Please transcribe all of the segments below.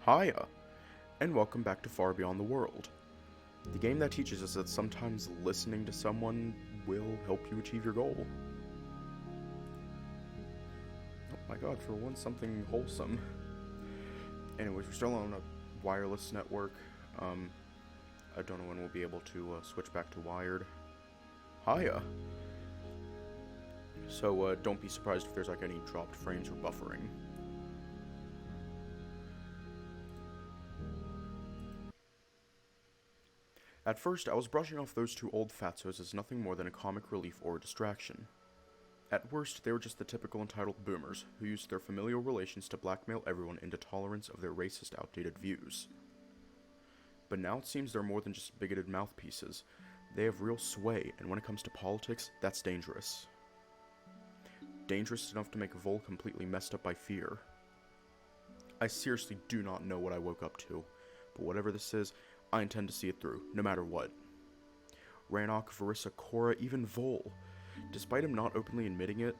Hiya, and welcome back to Far Beyond the World, the game that teaches us that sometimes listening to someone will help you achieve your goal. Oh my god, for once something wholesome. Anyways, we're still on a wireless network. I don't know when we'll be able to switch back to wired. Hiya! So don't be surprised if there's like any dropped frames or buffering. At first, I was brushing off those two old fatzos as nothing more than a comic relief or a distraction. At worst, they were just the typical entitled boomers, who used their familial relations to blackmail everyone into tolerance of their racist, outdated views. But now it seems they're more than just bigoted mouthpieces. They have real sway, and when it comes to politics, that's dangerous. Dangerous enough to make Vol completely messed up by fear. I seriously do not know what I woke up to, but whatever this is, I intend to see it through, no matter what. RANOK, Verissa, Cora, even Vol. Despite him not openly admitting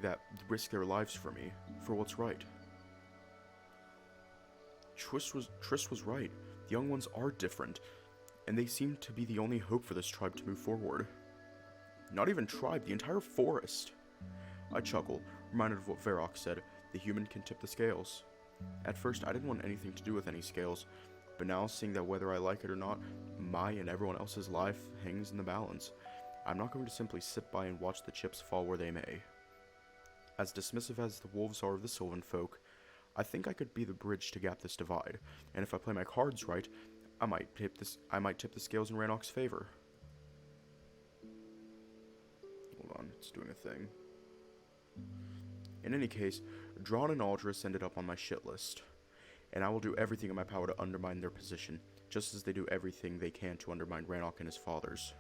that risk their lives for me, for what's right. Trist was right. The young ones are different, and they seem to be the only hope for this tribe to move forward. Not even tribe, the entire forest. I chuckle, reminded of what Varrock said, the human can tip the scales. At first, I didn't want anything to do with any scales, but now, seeing that whether I like it or not, my and everyone else's life hangs in the balance, I'm not going to simply sit by and watch the chips fall where they may. As dismissive as the wolves are of the Sylvan folk, I think I could be the bridge to gap this divide, and if I play my cards right, I might tip the scales in RANOK's favor. Hold on, it's doing a thing. In any case, Drawn and Aldris ended up on my shit list, and I will do everything in my power to undermine their position, just as they do everything they can to undermine RANOK and his fathers.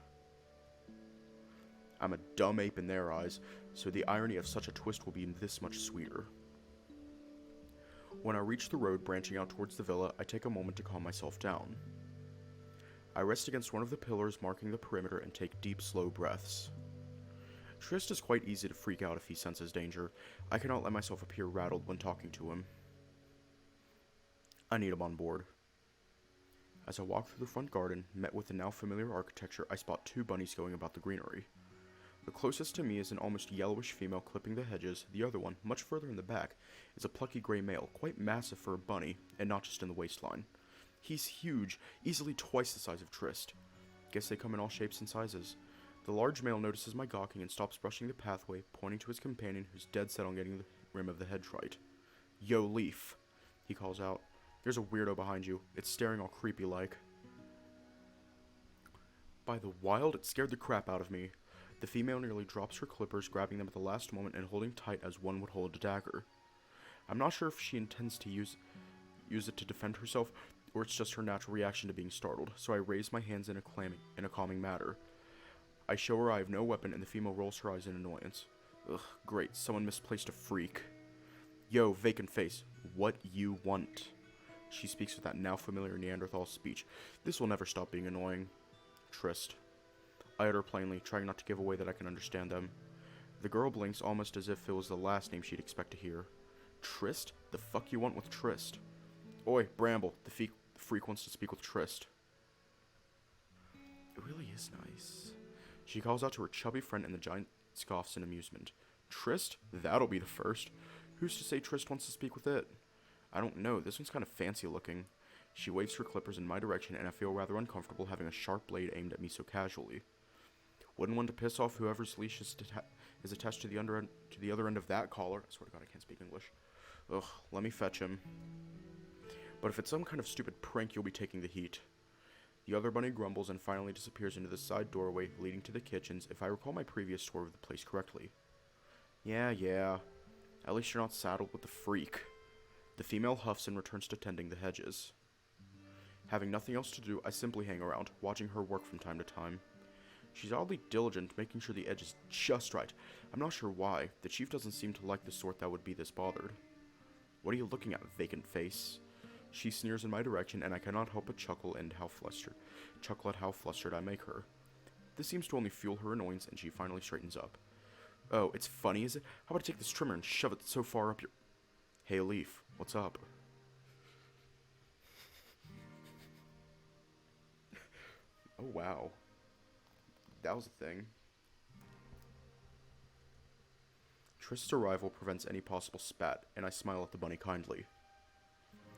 I'm a dumb ape in their eyes, so the irony of such a twist will be this much sweeter. When I reach the road branching out towards the villa, I take a moment to calm myself down. I rest against one of the pillars marking the perimeter and take deep, slow breaths. Trist is quite easy to freak out if he senses danger. I cannot let myself appear rattled when talking to him. I need him on board. As I walk through the front garden, met with the now familiar architecture, I spot two bunnies going about the greenery. The closest to me is an almost yellowish female clipping the hedges. The other one, much further in the back, is a plucky gray male, quite massive for a bunny, and not just in the waistline. He's huge, easily twice the size of Trist. Guess they come in all shapes and sizes. The large male notices my gawking and stops brushing the pathway, pointing to his companion who's dead set on getting the rim of the hedge right. "Yo, Leaf," he calls out. "There's a weirdo behind you. It's staring all creepy like." By the wild, it scared the crap out of me. The female nearly drops her clippers, grabbing them at the last moment and holding tight as one would hold a dagger. I'm not sure if she intends to use it to defend herself, or it's just her natural reaction to being startled, so I raise my hands in a calming manner. I show her I have no weapon, and the female rolls her eyes in annoyance. Ugh, great, someone misplaced a freak. "Yo, vacant face, what you want?" She speaks with that now familiar Neanderthal speech. This will never stop being annoying. "Trist," I utter plainly, trying not to give away that I can understand them. The girl blinks almost as if it was the last name she'd expect to hear. "Trist? The fuck you want with Trist?" "Oi, Bramble, the freak wants to speak with Trist." It really is nice. She calls out to her chubby friend and the giant scoffs in amusement. "Trist? That'll be the first. Who's to say Trist wants to speak with it?" "I don't know, this one's kind of fancy looking." She waves her clippers in my direction, and I feel rather uncomfortable having a sharp blade aimed at me so casually. Wouldn't want to piss off whoever's leash is attached to the other end of that collar. I swear to God, I can't speak English. Ugh, let me fetch him. But if it's some kind of stupid prank, you'll be taking the heat. The other bunny grumbles and finally disappears into the side doorway leading to the kitchens, if I recall my previous tour of the place correctly. Yeah. At least you're not saddled with the freak. The female huffs and returns to tending the hedges. Having nothing else to do, I simply hang around, watching her work from time to time. She's oddly diligent, making sure the edge is just right. I'm not sure why. The chief doesn't seem to like the sort that would be this bothered. "What are you looking at, vacant face?" She sneers in my direction, and I cannot help but chuckle at how flustered I make her. This seems to only fuel her annoyance, and she finally straightens up. "Oh, it's funny, is it? How about I take this trimmer and shove it so far up your—" "Hey, Leaf, what's up?" Oh, wow. That was a thing. Trist's arrival prevents any possible spat, and I smile at the bunny kindly.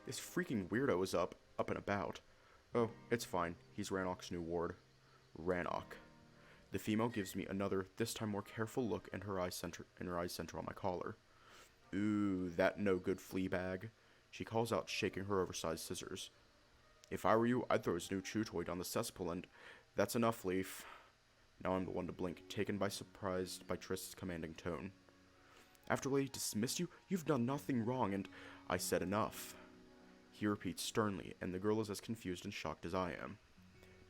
This freaking weirdo is up and about. Oh, it's fine. He's RANOK's new ward. RANOK. The female gives me another, this time more careful look, and her eyes center on my collar. Ooh, that no good flea bag. She calls out, shaking her oversized scissors. If I were you, I'd throw his new chew toy down the cesspool, and that's enough, Leaf. Now I'm the one to blink, taken by surprise by Trist's commanding tone. After Lady dismissed you, you've done nothing wrong, and I said enough. He repeats sternly, and the girl is as confused and shocked as I am.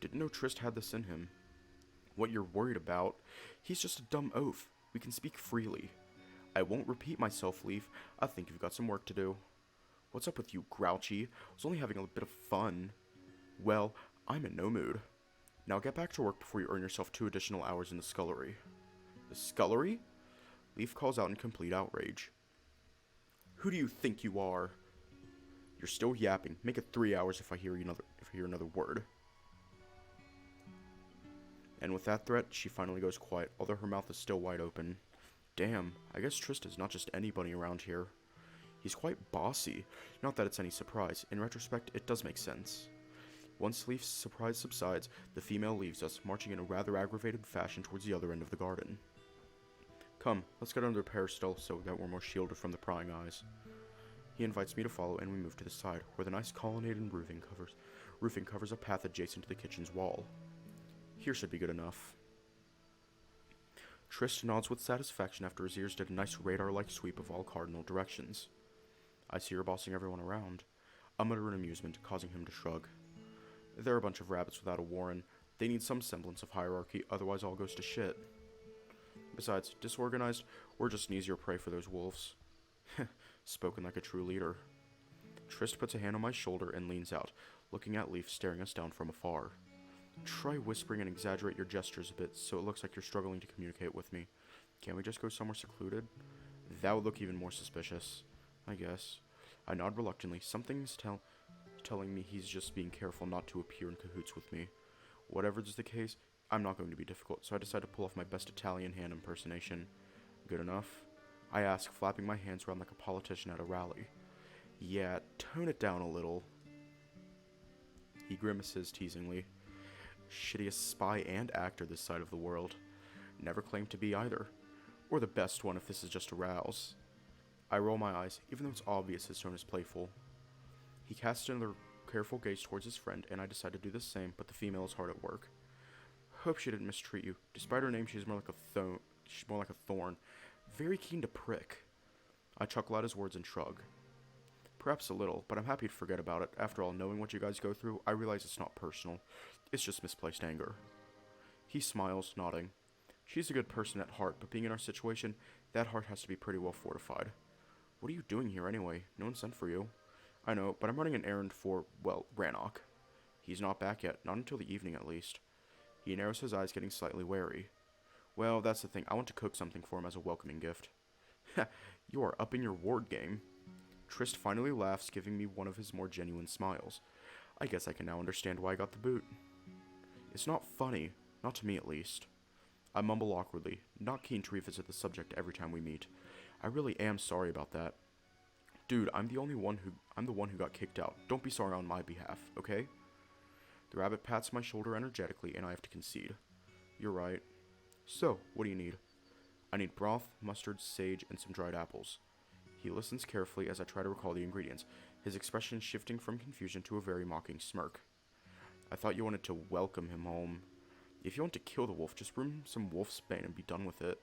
Didn't know Trist had this in him. What you're worried about? He's just a dumb oaf. We can speak freely. I won't repeat myself, Leaf. I think you've got some work to do. What's up with you, Grouchy? I was only having a bit of fun. Well, I'm in no mood. Now get back to work before you earn yourself 2 additional hours in the scullery. The scullery? Leaf calls out in complete outrage. Who do you think you are? You're still yapping. Make it 3 hours if I hear another word. And with that threat, she finally goes quiet, although her mouth is still wide open. Damn, I guess Trist is not just anybody around here. He's quite bossy. Not that it's any surprise. In retrospect, it does make sense. Once Leaf's surprise subsides, the female leaves us, marching in a rather aggravated fashion towards the other end of the garden. Come, let's get under the peristyle so that we're more shielded from the prying eyes. He invites me to follow, and we move to the side, where the nice colonnaded roofing covers a path adjacent to the kitchen's wall. Here should be good enough. Trist nods with satisfaction after his ears did a nice radar-like sweep of all cardinal directions. I see her bossing everyone around. I mutter in amusement, causing him to shrug. They're a bunch of rabbits without a warren. They need some semblance of hierarchy, otherwise all goes to shit. Besides, disorganized, we're just an easier prey for those wolves. Spoken like a true leader. Trist puts a hand on my shoulder and leans out, looking at Leaf staring us down from afar. Try whispering and exaggerate your gestures a bit so it looks like you're struggling to communicate with me. Can't we just go somewhere secluded? That would look even more suspicious. I guess. I nod reluctantly. Something's telling me he's just being careful not to appear in cahoots with me. Whatever's the case, I'm not going to be difficult, so I decide to pull off my best Italian hand impersonation. Good enough? I ask, flapping my hands around like a politician at a rally. Yeah, tone it down a little. He grimaces teasingly. Shittiest spy and actor this side of the world. Never claimed to be either. Or the best one if this is just a rouse. I roll my eyes, even though it's obvious his tone is playful. He casts another careful gaze towards his friend, and I decide to do the same, but the female is hard at work. Hope she didn't mistreat you. Despite her name, she's more like a thorn. Very keen to prick. I chuckle at his words and shrug. Perhaps a little, but I'm happy to forget about it. After all, knowing what you guys go through, I realize it's not personal. It's just misplaced anger. He smiles, nodding. She's a good person at heart, but being in our situation, that heart has to be pretty well fortified. What are you doing here anyway? No one sent for you. I know, but I'm running an errand for, well, RANOK. He's not back yet, not until the evening at least. He narrows his eyes, getting slightly wary. Well, that's the thing. I want to cook something for him as a welcoming gift. Ha, you are upping your ward game. Trist finally laughs, giving me one of his more genuine smiles. I guess I can now understand why I got the boot. It's not funny, not to me at least. I mumble awkwardly, not keen to revisit the subject every time we meet. I really am sorry about that. Dude, I'm the one who got kicked out. Don't be sorry on my behalf, okay? The rabbit pats my shoulder energetically, and I have to concede. You're right. So, what do you need? I need broth, mustard, sage, and some dried apples. He listens carefully as I try to recall the ingredients, his expression shifting from confusion to a very mocking smirk. I thought you wanted to welcome him home. If you want to kill the wolf, just brew some wolfsbane and be done with it.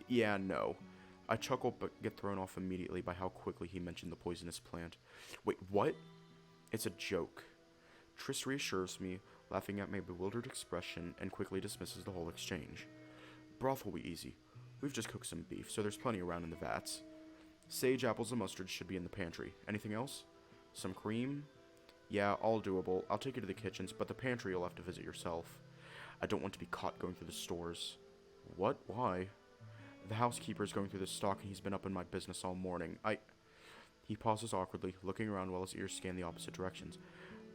Yeah, no. I chuckle but get thrown off immediately by how quickly he mentioned the poisonous plant. Wait, what? It's a joke. Trist reassures me, laughing at my bewildered expression, and quickly dismisses the whole exchange. Broth will be easy. We've just cooked some beef, so there's plenty around in the vats. Sage, apples, and mustard should be in the pantry. Anything else? Some cream? Yeah, all doable. I'll take you to the kitchens, but the pantry you'll have to visit yourself. I don't want to be caught going through the stores. What? Why? The housekeeper is going through the stock, and he's been up in my business all morning. He pauses awkwardly, looking around while his ears scan the opposite directions.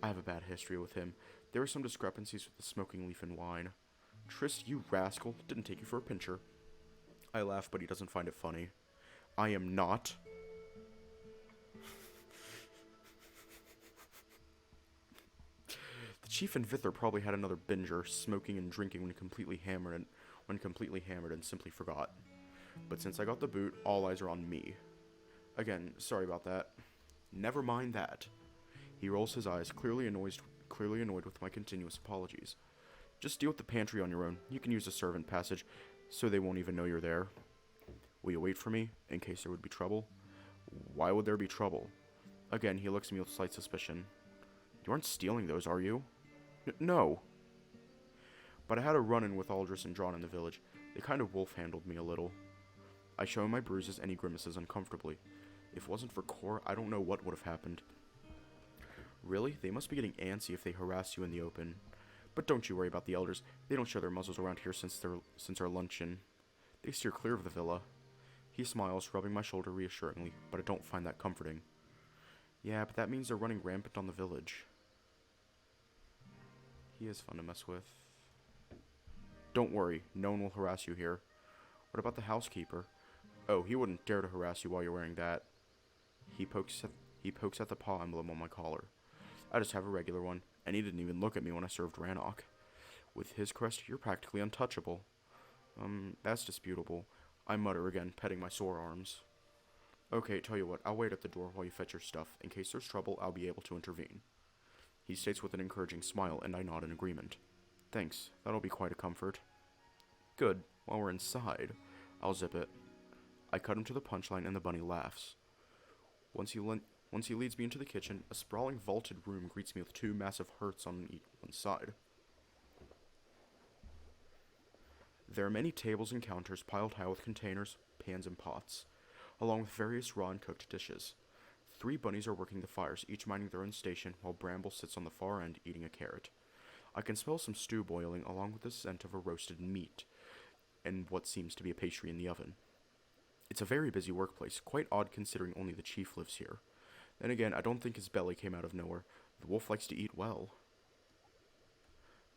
I have a bad history with him. There were some discrepancies with the smoking leaf and wine. Trist, you rascal, didn't take you for a pincher. I laugh, but he doesn't find it funny. I am not. The chief and Vither probably had another binger, smoking and drinking when completely hammered and simply forgot. But since I got the boot, all eyes are on me. Again, sorry about that. Never mind that. He rolls his eyes, clearly annoyed with my continuous apologies. Just deal with the pantry on your own. You can use the servant passage, so they won't even know you're there. Will you wait for me, in case there would be trouble? Why would there be trouble? Again, he looks at me with slight suspicion. You aren't stealing those, are you? No. But I had a run-in with Aldris and Drawn in the village. They kind of wolf-handled me a little. I show him my bruises and he grimaces uncomfortably. If it wasn't for Cor, I don't know what would have happened. Really? They must be getting antsy if they harass you in the open. But don't you worry about the elders. They don't show their muzzles around here since our luncheon. They steer clear of the villa. He smiles, rubbing my shoulder reassuringly, but I don't find that comforting. Yeah, but that means they're running rampant on the village. He is fun to mess with. Don't worry, no one will harass you here. What about the housekeeper? Oh, he wouldn't dare to harass you while you're wearing that. He pokes at the paw emblem on my collar. I just have a regular one, and he didn't even look at me when I served RANOK. With his crest, you're practically untouchable. That's disputable. I mutter again, petting my sore arms. Okay, tell you what, I'll wait at the door while you fetch your stuff. In case there's trouble, I'll be able to intervene. He states with an encouraging smile, and I nod in agreement. Thanks, that'll be quite a comfort. Good, while we're inside, I'll zip it. I cut him to the punchline, and the bunny laughs. Once he leads me into the kitchen, a sprawling vaulted room greets me with two massive hearths on one side. There are many tables and counters piled high with containers, pans, and pots, along with various raw and cooked dishes. 3 bunnies are working the fires, each minding their own station, while Bramble sits on the far end eating a carrot. I can smell some stew boiling, along with the scent of a roasted meat, and what seems to be a pastry in the oven. It's a very busy workplace, quite odd considering only the chief lives here. Then again, I don't think his belly came out of nowhere. The wolf likes to eat well.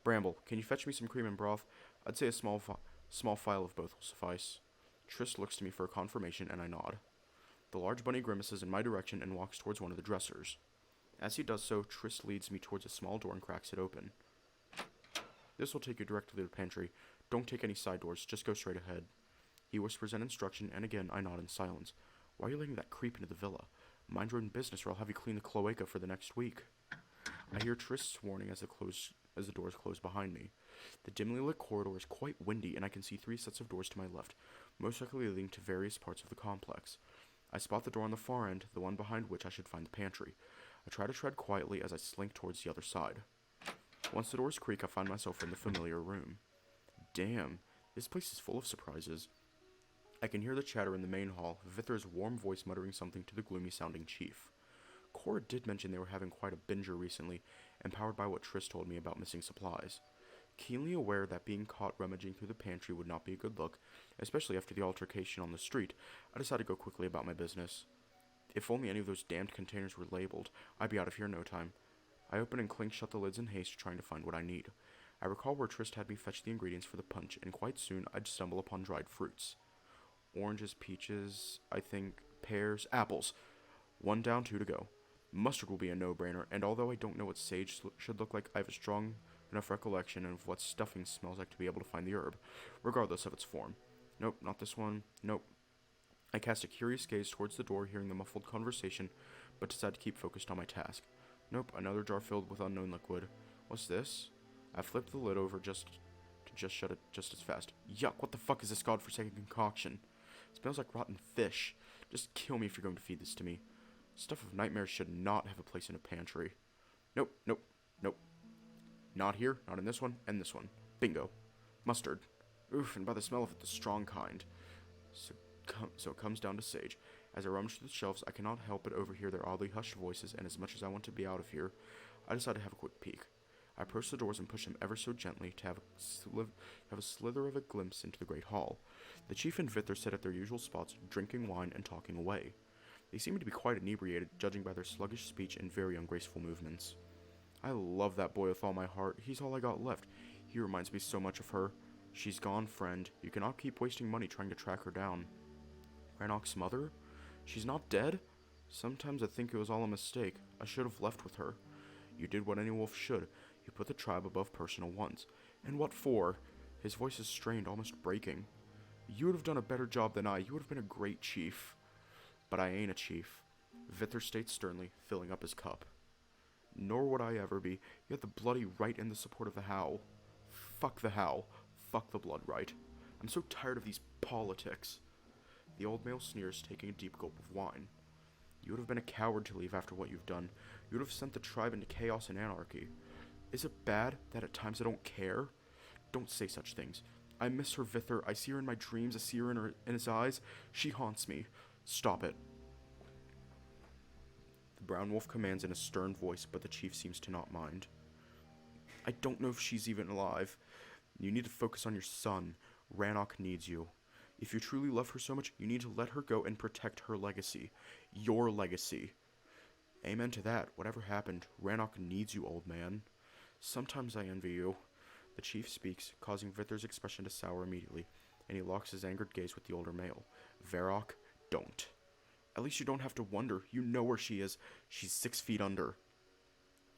Bramble, can you fetch me some cream and broth? I'd say a small phial of both will suffice. Trist looks to me for a confirmation, and I nod. The large bunny grimaces in my direction and walks towards one of the dressers. As he does so, Trist leads me towards a small door and cracks it open. This will take you directly to the pantry. Don't take any side doors, just go straight ahead. He whispers an instruction, and again I nod in silence. Why are you letting that creep into the villa? Mind your own business, or I'll have you clean the cloaca for the next week. I hear Trist's warning as the doors close behind me. The dimly lit corridor is quite windy, and I can see 3 sets of doors to my left, most likely leading to various parts of the complex. I spot the door on the far end, the one behind which I should find the pantry. I try to tread quietly as I slink towards the other side. Once the doors creak, I find myself in the familiar room. Damn, this place is full of surprises. I can hear the chatter in the main hall, Vither's warm voice muttering something to the gloomy-sounding chief. Cora did mention they were having quite a binger recently, empowered by what Trist told me about missing supplies. Keenly aware that being caught rummaging through the pantry would not be a good look, especially after the altercation on the street, I decided to go quickly about my business. If only any of those damned containers were labeled, I'd be out of here in no time. I open and clink shut the lids in haste, trying to find what I need. I recall where Trist had me fetch the ingredients for the punch, and quite soon I'd stumble upon dried fruits. Oranges, peaches, I think, pears, apples. 1 down, 2 to go. Mustard will be a no-brainer, and although I don't know what sage should look like, I have a strong enough recollection of what stuffing smells like to be able to find the herb, regardless of its form. Nope, not this one. Nope. I cast a curious gaze towards the door, hearing the muffled conversation, but decide to keep focused on my task. Nope, another jar filled with unknown liquid. What's this? I flipped the lid over to shut it just as fast. Yuck, what the fuck is this godforsaken concoction? It smells like rotten fish. Just kill me if you're going to feed this to me. Stuff of nightmares should not have a place in a pantry. Nope, nope, nope. Not here, not in this one, and this one. Bingo. Mustard. Oof, and by the smell of it, the strong kind. So it comes down to sage. As I rummage through the shelves, I cannot help but overhear their oddly hushed voices, and as much as I want to be out of here, I decide to have a quick peek. I approach the doors and push them ever so gently to have a slither of a glimpse into the great hall. The chief and Vither sit at their usual spots, drinking wine and talking away. They seem to be quite inebriated, judging by their sluggish speech and very ungraceful movements. I love that boy with all my heart. He's all I got left. He reminds me so much of her. She's gone, friend. You cannot keep wasting money trying to track her down. Ranok's mother? She's not dead? Sometimes I think it was all a mistake. I should have left with her. You did what any wolf should. You put the tribe above personal wants. And what for? His voice is strained, almost breaking. You would have done a better job than I. You would have been a great chief. But I ain't a chief. Vithar states sternly, filling up his cup. Nor would I ever be. You had the bloody right and the support of the Howl. Fuck the Howl. Fuck the blood right. I'm so tired of these politics. The old male sneers, taking a deep gulp of wine. You would have been a coward to leave after what you've done. You would have sent the tribe into chaos and anarchy. Is it bad that at times I don't care? Don't say such things. I miss her, Vithar. I see her in my dreams. I see her in his eyes. She haunts me. Stop it. The brown wolf commands in a stern voice, but the chief seems to not mind. I don't know if she's even alive. You need to focus on your son. RANOK needs you. If you truly love her so much, you need to let her go and protect her legacy. Your legacy. Amen to that. Whatever happened, RANOK needs you, old man. Sometimes I envy you. The chief speaks, causing Vithar's expression to sour immediately, and he locks his angered gaze with the older male. Varrock, don't. At least you don't have to wonder. You know where she is. She's 6 feet under.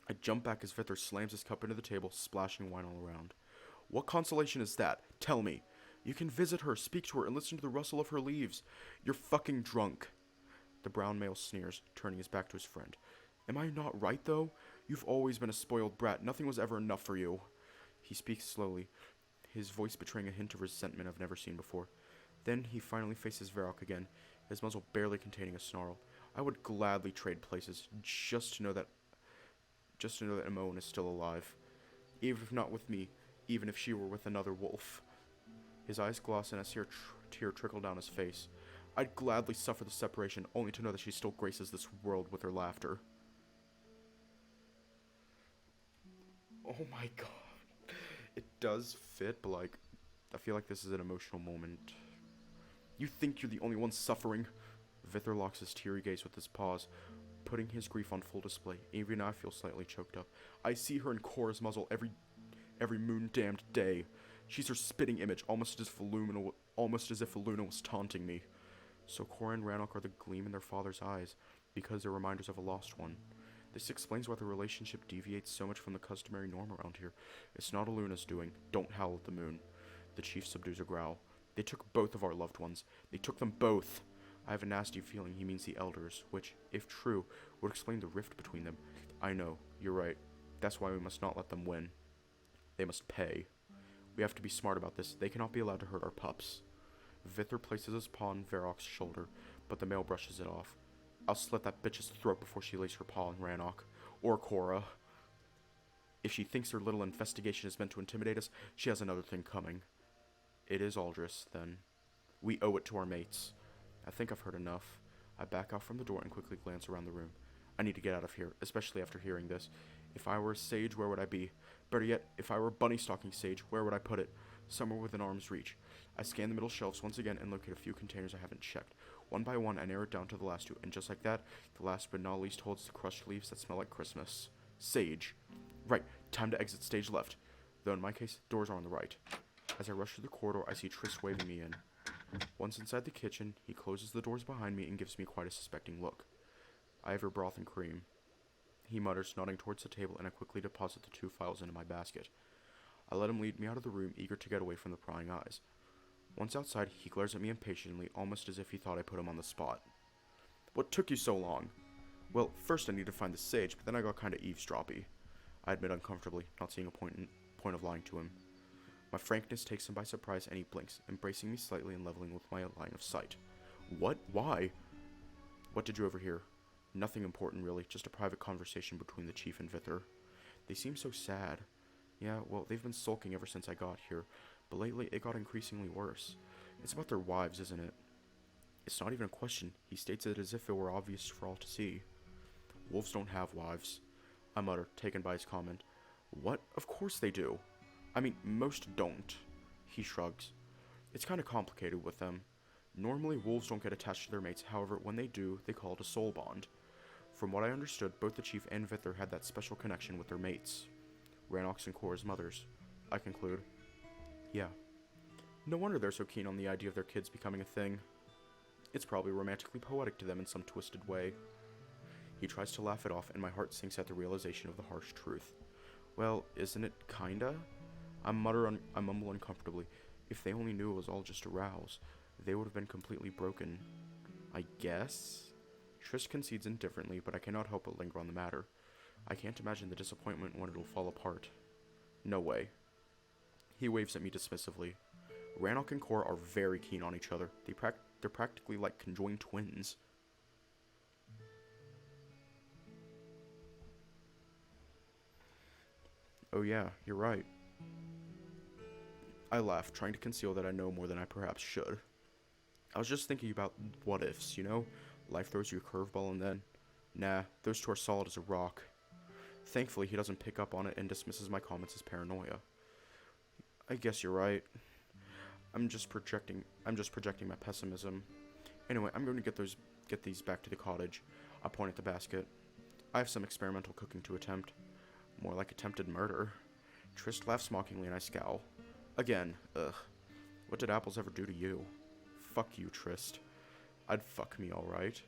I jump back as Vithar slams his cup into the table, splashing wine all around. What consolation is that? Tell me. You can visit her, speak to her, and listen to the rustle of her leaves. You're fucking drunk. The brown male sneers, turning his back to his friend. Am I not right, though? You've always been a spoiled brat. Nothing was ever enough for you. He speaks slowly, his voice betraying a hint of resentment I've never seen before. Then he finally faces Varrock again, his muzzle barely containing a snarl. I would gladly trade places, just to know that Amon is still alive. Even if not with me, even if she were with another wolf. His eyes gloss and I see a tear trickle down his face. I'd gladly suffer the separation, only to know that she still graces this world with her laughter. Oh my god. It does fit, but like, I feel like this is an emotional moment. You think you're the only one suffering? Vithar locks his teary gaze with his paws, putting his grief on full display. Even I feel slightly choked up. I see her in Cora's muzzle every moon-damned day. She's her spitting image, almost as if Luna was taunting me. So Cora and RANOK are the gleam in their father's eyes, because they're reminders of a lost one. This explains why the relationship deviates so much from the customary norm around here. It's not Luna's doing. Don't howl at the moon. The chief subdues a growl. They took both of our loved ones. They took them both. I have a nasty feeling he means the elders, which, if true, would explain the rift between them. I know, you're right. That's why we must not let them win. They must pay. We have to be smart about this. They cannot be allowed to hurt our pups. Vithar places his paw on Varrock's shoulder, but the male brushes it off. I'll slit that bitch's throat before she lays her paw on RANOK. Or Cora. If she thinks her little investigation is meant to intimidate us, she has another thing coming. It is Aldris, then. We owe it to our mates. I think I've heard enough. I back out from the door and quickly glance around the room. I need to get out of here, especially after hearing this. If I were a sage, where would I be? Better yet, if I were a bunny-stalking sage, where would I put it? Somewhere within arm's reach. I scan the middle shelves once again and locate a few containers I haven't checked. One by one, I narrow it down to the last two, and just like that, the last but not least holds the crushed leaves that smell like Christmas. Sage. Right, time to exit stage left. Though in my case, doors are on the right. As I rush through the corridor, I see Triss waving me in. Once inside the kitchen, he closes the doors behind me and gives me quite a suspecting look. I have your broth and cream. He mutters, nodding towards the table, and I quickly deposit the 2 files into my basket. I let him lead me out of the room, eager to get away from the prying eyes. Once outside, he glares at me impatiently, almost as if he thought I put him on the spot. What took you so long? Well, first I need to find the sage, but then I got kinda eavesdroppy. I admit uncomfortably, not seeing a point of lying to him. My frankness takes him by surprise, and he blinks, embracing me slightly and leveling with my line of sight. What? Why? What did you overhear? Nothing important, really, just a private conversation between the chief and Vithar. They seem so sad. Yeah, well, they've been sulking ever since I got here, but lately it got increasingly worse. It's about their wives, isn't it? It's not even a question. He states it as if it were obvious for all to see. Wolves don't have wives. I mutter, taken by his comment. What? Of course they do. I mean, most don't. He shrugs. It's kind of complicated with them. Normally, wolves don't get attached to their mates. However, when they do, they call it a soul bond. From what I understood, both the chief and Vither had that special connection with their mates. RANOK's and Korra's mothers, I conclude. Yeah. No wonder they're so keen on the idea of their kids becoming a thing. It's probably romantically poetic to them in some twisted way. He tries to laugh it off, and my heart sinks at the realization of the harsh truth. Well, isn't it kinda? I mumble uncomfortably. If they only knew it was all just a rouse, they would have been completely broken. I guess? Trist concedes indifferently, but I cannot help but linger on the matter. I can't imagine the disappointment when it'll fall apart. No way. He waves at me dismissively. RANOK and Korra are very keen on each other. They're practically like conjoined twins. Oh yeah, you're right. I laugh, trying to conceal that I know more than I perhaps should. I was just thinking about what ifs, you know? Life throws you a curveball and then... Nah, those two are solid as a rock. Thankfully, he doesn't pick up on it and dismisses my comments as paranoia. I guess you're right. I'm just projecting my pessimism. Anyway, I'm going to get these back to the cottage. I point at the basket. I have some experimental cooking to attempt. More like attempted murder. Trist laughs mockingly and I scowl. Again, ugh. What did apples ever do to you? Fuck you, Trist. I'd fuck me alright.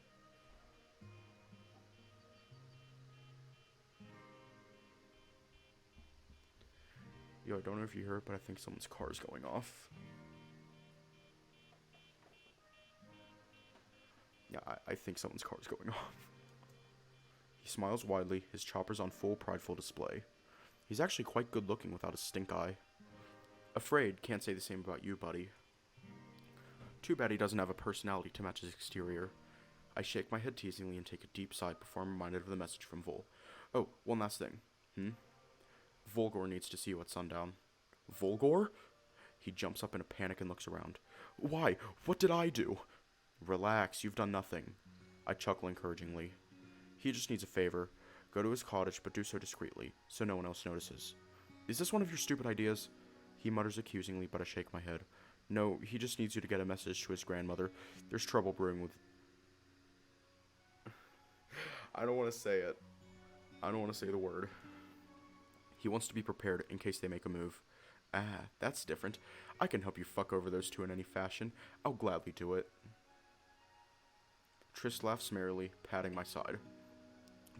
Yo, I don't know if you heard, but I think someone's car is going off. Yeah, I think someone's car is going off. He smiles widely, his chopper's on full prideful display. He's actually quite good looking without a stink eye. Afraid, can't say the same about you, buddy. Too bad he doesn't have a personality to match his exterior. I shake my head teasingly and take a deep sigh before I'm reminded of the message from Vol. Oh, one last thing. Volgor needs to see you at sundown. Volgor? He jumps up in a panic and looks around. Why? What did I do? Relax, you've done nothing. I chuckle encouragingly. He just needs a favor. Go to his cottage, but do so discreetly, so no one else notices. Is this one of your stupid ideas? He mutters accusingly, but I shake my head. No, he just needs you to get a message to his grandmother. There's trouble brewing with... I don't want to say it. I don't want to say the word. He wants to be prepared in case they make a move. Ah, that's different. I can help you fuck over those two in any fashion. I'll gladly do it. Trist laughs merrily, patting my side.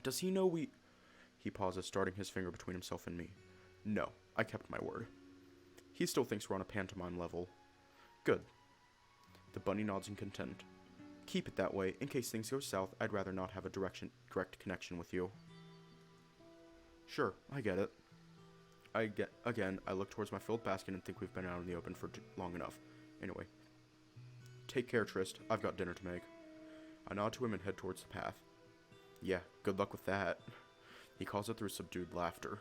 Does he know we... He pauses, starting his finger between himself and me. No, I kept my word. He still thinks we're on a pantomime level. Good. The bunny nods in content. Keep it that way. In case things go south, I'd rather not have a direct connection with you. Sure, I get it. Again, I look towards my filled basket and think we've been out in the open for long enough. Anyway. Take care, Trist. I've got dinner to make. I nod to him and head towards the path. Yeah, good luck with that. He calls it through subdued laughter.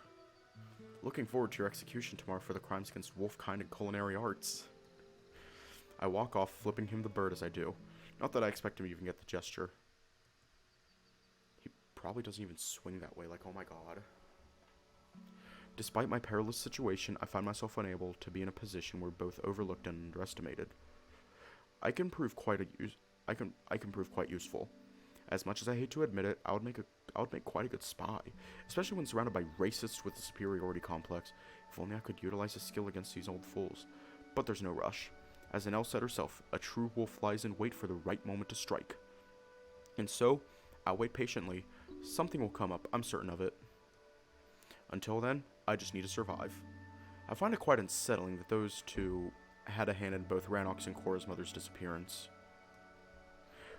Looking forward to your execution tomorrow for the crimes against wolf-kind and culinary arts. I walk off, flipping him the bird as I do. Not that I expect him to even get the gesture. He probably doesn't even swing that way, like, oh my god. Despite my perilous situation, I find myself unable to be in a position where both overlooked and underestimated. I can prove quite useful. As much as I hate to admit it, I would make quite a good spy, especially when surrounded by racists with a superiority complex. If only I could utilize this skill against these old fools. But there's no rush. As Annelle said herself, a true wolf lies in wait for the right moment to strike. And so, I'll wait patiently. Something will come up, I'm certain of it. Until then, I just need to survive. I find it quite unsettling that those two had a hand in both RANOK's and Korra's mother's disappearance.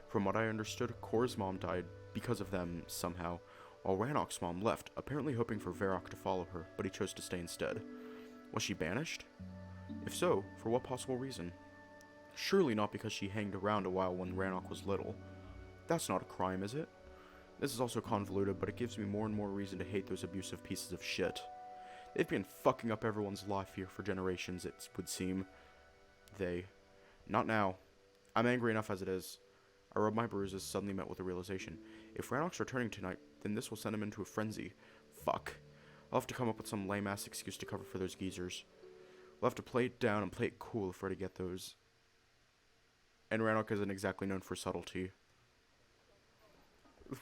From what I understood, Korra's mom died because of them somehow, while RANOK's mom left, apparently hoping for Varrock to follow her, but he chose to stay instead. Was she banished? If so, for what possible reason? Surely not because she hanged around a while when RANOK was little. That's not a crime, is it? This is also convoluted, but it gives me more and more reason to hate those abusive pieces of shit. They've been fucking up everyone's life here for generations, it would seem. Not now. I'm angry enough as it is. I rub my bruises, suddenly met with a realization. If RANOK's returning tonight, then this will send him into a frenzy. Fuck. I'll have to come up with some lame-ass excuse to cover for those geezers. We'll have to play it down and play it cool if we're to get those. And RANOK isn't exactly known for subtlety.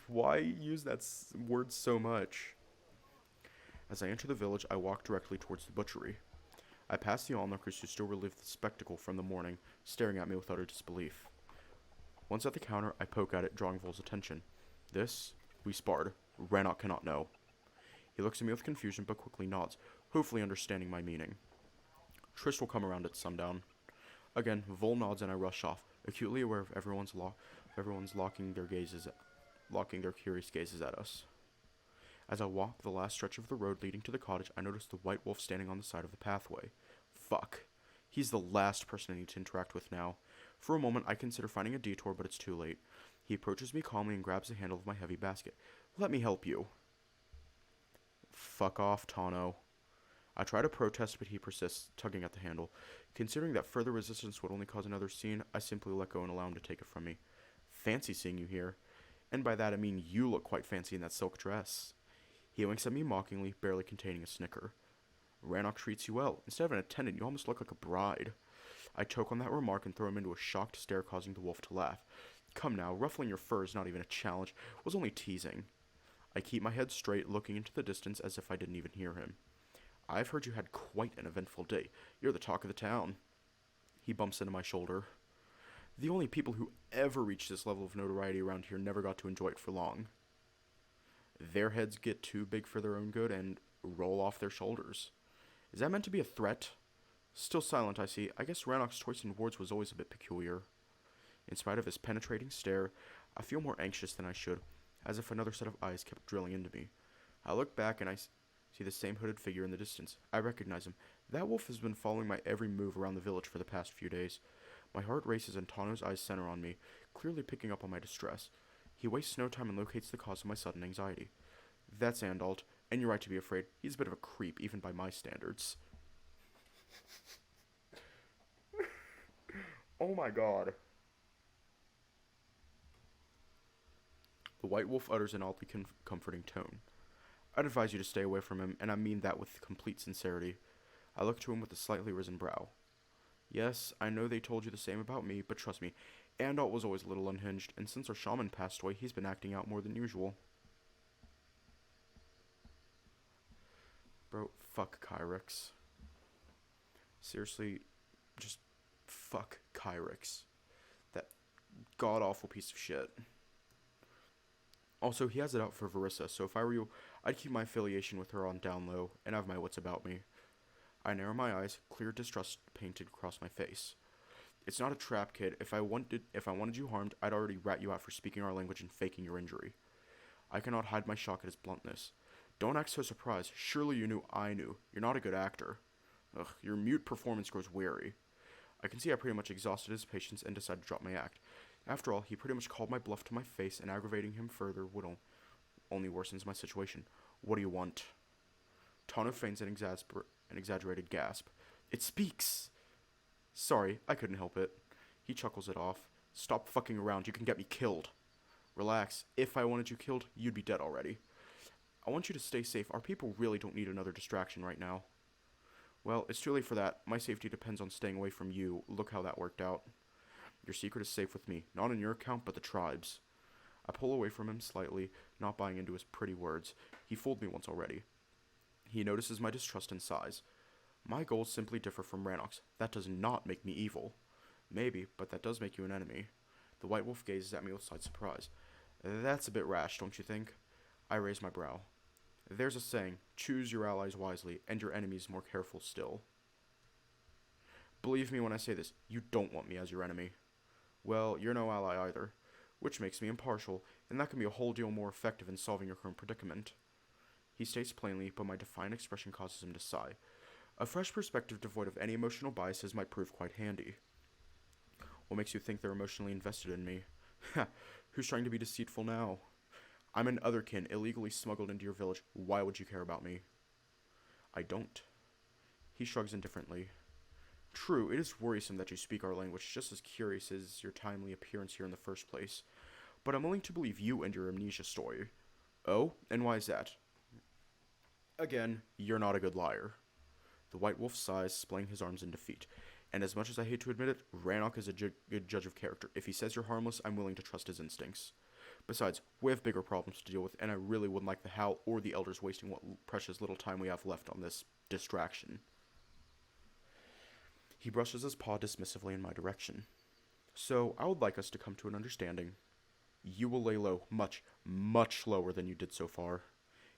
Why use that word so much? As I enter the village, I walk directly towards the butchery. I pass the onlookers who still relive the spectacle from the morning, staring at me with utter disbelief. Once at the counter, I poke at it, drawing Vol's attention. This, we sparred. RANOK cannot know. He looks at me with confusion, but quickly nods, hopefully understanding my meaning. Trist will come around at sundown. Again, Vol nods and I rush off, acutely aware of everyone's locking their curious gazes at us. As I walk the last stretch of the road leading to the cottage, I notice the white wolf standing on the side of the pathway. Fuck. He's the last person I need to interact with now. For a moment, I consider finding a detour, but it's too late. He approaches me calmly and grabs the handle of my heavy basket. Let me help you. Fuck off, Tano. I try to protest, but he persists, tugging at the handle. Considering that further resistance would only cause another scene, I simply let go and allow him to take it from me. Fancy seeing you here. And by that I mean you look quite fancy in that silk dress. He winks at me mockingly, barely containing a snicker. RANOK treats you well. Instead of an attendant, you almost look like a bride. I choke on that remark and throw him into a shocked stare, causing the wolf to laugh. Come now, ruffling your fur is not even a challenge. Was only teasing. I keep my head straight, looking into the distance as if I didn't even hear him. I've heard you had quite an eventful day. You're the talk of the town. He bumps into my shoulder. The only people who ever reach this level of notoriety around here never got to enjoy it for long. Their heads get too big for their own good and roll off their shoulders. Is that meant to be a threat? Still silent, I see. I guess RANOK's choice in words was always a bit peculiar. In spite of his penetrating stare, I feel more anxious than I should, as if another set of eyes kept drilling into me. I look back and I see the same hooded figure in the distance. I recognize him. That wolf has been following my every move around the village for the past few days. My heart races and Tano's eyes center on me, clearly picking up on my distress. He wastes no time and locates the cause of my sudden anxiety. That's Andalt, and you're right to be afraid. He's a bit of a creep, even by my standards. Oh my god. The white wolf utters an oddly comforting tone. I'd advise you to stay away from him, and I mean that with complete sincerity. I look to him with a slightly risen brow. Yes, I know they told you the same about me, but trust me, Andalt was always a little unhinged, and since our shaman passed away, he's been acting out more than usual. Bro, fuck Kyrix. Seriously, just fuck Kyrix. That god-awful piece of shit. Also, he has it out for Verissa, so if I were you, I'd keep my affiliation with her on down low, and have my wits about me. I narrow my eyes, clear distrust painted across my face. It's not a trap, kid. If I wanted you harmed, I'd already rat you out for speaking our language and faking your injury. I cannot hide my shock at his bluntness. Don't act so surprised. Surely you knew I knew. You're not a good actor. Ugh, your mute performance grows weary. I can see I pretty much exhausted his patience and decided to drop my act. After all, he pretty much called my bluff to my face, and aggravating him further would only worsens my situation. What do you want? Tano feigns an exaggerated gasp. It speaks! Sorry, I couldn't help it. He chuckles it off. Stop fucking around, you can get me killed. Relax, if I wanted you killed, you'd be dead already. I want you to stay safe. Our people really don't need another distraction right now. Well, it's too late for that. My safety depends on staying away from you. Look how that worked out. Your secret is safe with me. Not on your account, but the tribe's. I pull away from him slightly, not buying into his pretty words. He fooled me once already. He notices my distrust and sighs. My goals simply differ from RANOK's. That does not make me evil. Maybe, but that does make you an enemy. The white wolf gazes at me with slight surprise. That's a bit rash, don't you think? I raise my brow. There's a saying, choose your allies wisely, and your enemies more careful still. Believe me when I say this, you don't want me as your enemy. Well, you're no ally either, which makes me impartial, and that can be a whole deal more effective in solving your current predicament. He states plainly, but my defiant expression causes him to sigh. A fresh perspective devoid of any emotional biases might prove quite handy. What makes you think they're emotionally invested in me? Ha, who's trying to be deceitful now? I'm an otherkin, illegally smuggled into your village. Why would you care about me? I don't. He shrugs indifferently. True, it is worrisome that you speak our language, just as curious as your timely appearance here in the first place. But I'm willing to believe you and your amnesia story. Oh, and why is that? Again, you're not a good liar. The white wolf sighs, splaying his arms in defeat. And as much as I hate to admit it, RANOK is a good judge of character. If he says you're harmless, I'm willing to trust his instincts. Besides, we have bigger problems to deal with, and I really wouldn't like the Howl or the Elders wasting what precious little time we have left on this distraction. He brushes his paw dismissively in my direction. So, I would like us to come to an understanding. You will lay low, much, much lower than you did so far.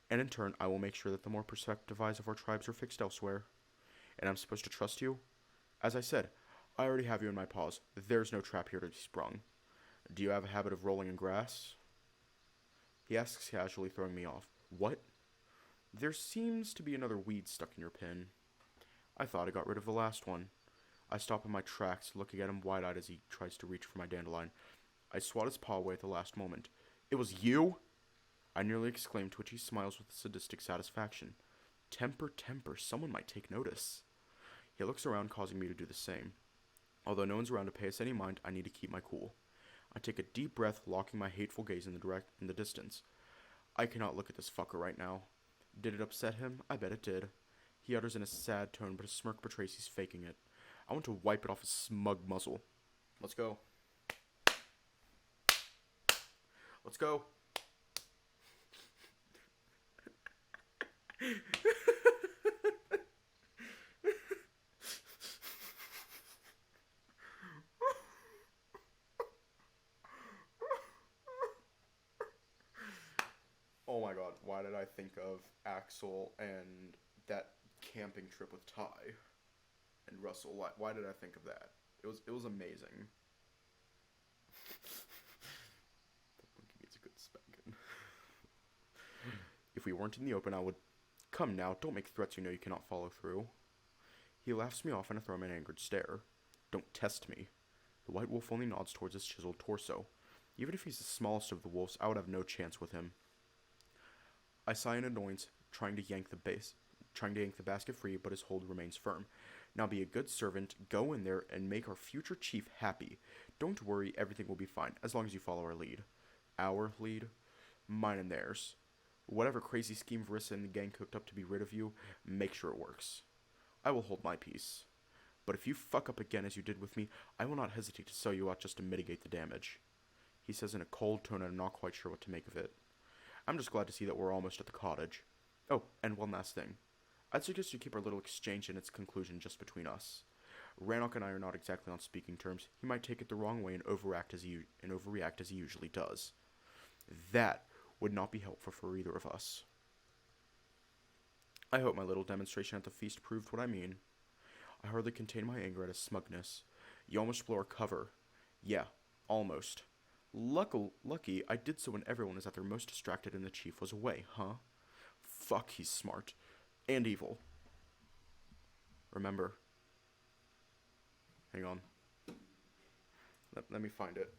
And in turn, I will make sure that the more prospective eyes of our tribes are fixed elsewhere. And I'm supposed to trust you? As I said, I already have you in my paws. There's no trap here to be sprung. Do you have a habit of rolling in grass? He asks casually, throwing me off. What? There seems to be another weed stuck in your pin. I thought I got rid of the last one. I stop in my tracks, looking at him wide-eyed as he tries to reach for my dandelion. I swat his paw away at the last moment. It was you? I nearly exclaimed, to which he smiles with sadistic satisfaction. Temper, temper, someone might take notice. He looks around, causing me to do the same. Although no one's around to pay us any mind, I need to keep my cool. I take a deep breath, locking my hateful gaze in the distance. I cannot look at this fucker right now. Did it upset him? I bet it did. He utters in a sad tone, but a smirk betrays he's faking it. I want to wipe it off his smug muzzle. Let's go. Let's go. Oh my god, why did I think of Axel and that camping trip with Ty and Russell? Why did I think of that? It was amazing. That monkey needs a good spanking. If we weren't in the open, I would... Come now, don't make threats you know you cannot follow through. He laughs me off and I throw him an angered stare. Don't test me. The white wolf only nods towards his chiseled torso. Even if he's the smallest of the wolves, I would have no chance with him. I sigh in annoyance, trying to yank the basket free, but his hold remains firm. Now be a good servant, go in there, and make our future chief happy. Don't worry, everything will be fine, as long as you follow our lead. Our lead? Mine and theirs. Whatever crazy scheme Varissa and the gang cooked up to be rid of you, make sure it works. I will hold my peace. But if you fuck up again as you did with me, I will not hesitate to sell you out just to mitigate the damage. He says in a cold tone, and I'm not quite sure what to make of it. I'm just glad to see that we're almost at the cottage. Oh, and one last thing. I'd suggest you keep our little exchange in its conclusion just between us. RANOK and I are not exactly on speaking terms. He might take it the wrong way and overreact as he usually does. That would not be helpful for either of us. I hope my little demonstration at the feast proved what I mean. I hardly contain my anger at his smugness. You almost blew our cover. Yeah, almost. Lucky I did so when everyone was at their most distracted and the chief was away, huh? Fuck, he's smart. And evil. Remember. Hang on. Let me find it.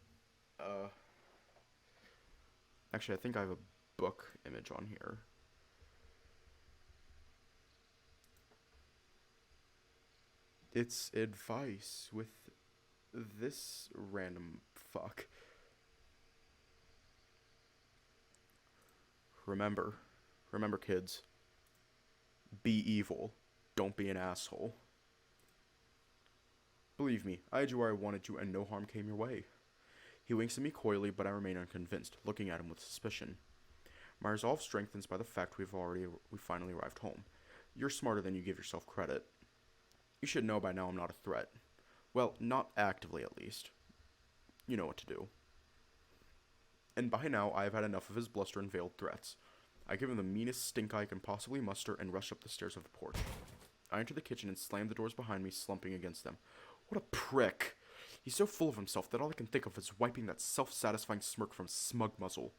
Actually, I think I have a book image on here. It's advice with this random fuck. Remember, kids. Be evil. Don't be an asshole. Believe me, I had you where I wanted you and no harm came your way. He winks at me coyly, but I remain unconvinced, looking at him with suspicion. My resolve strengthens by the fact we finally arrived home. You're smarter than you give yourself credit. You should know by now I'm not a threat. Well, not actively at least. You know what to do. And by now I have had enough of his bluster and veiled threats. I give him the meanest stink eye I can possibly muster and rush up the stairs of the porch. I enter the kitchen and slam the doors behind me, slumping against them. What a prick! He's so full of himself that all I can think of is wiping that self-satisfying smirk from his smug muzzle.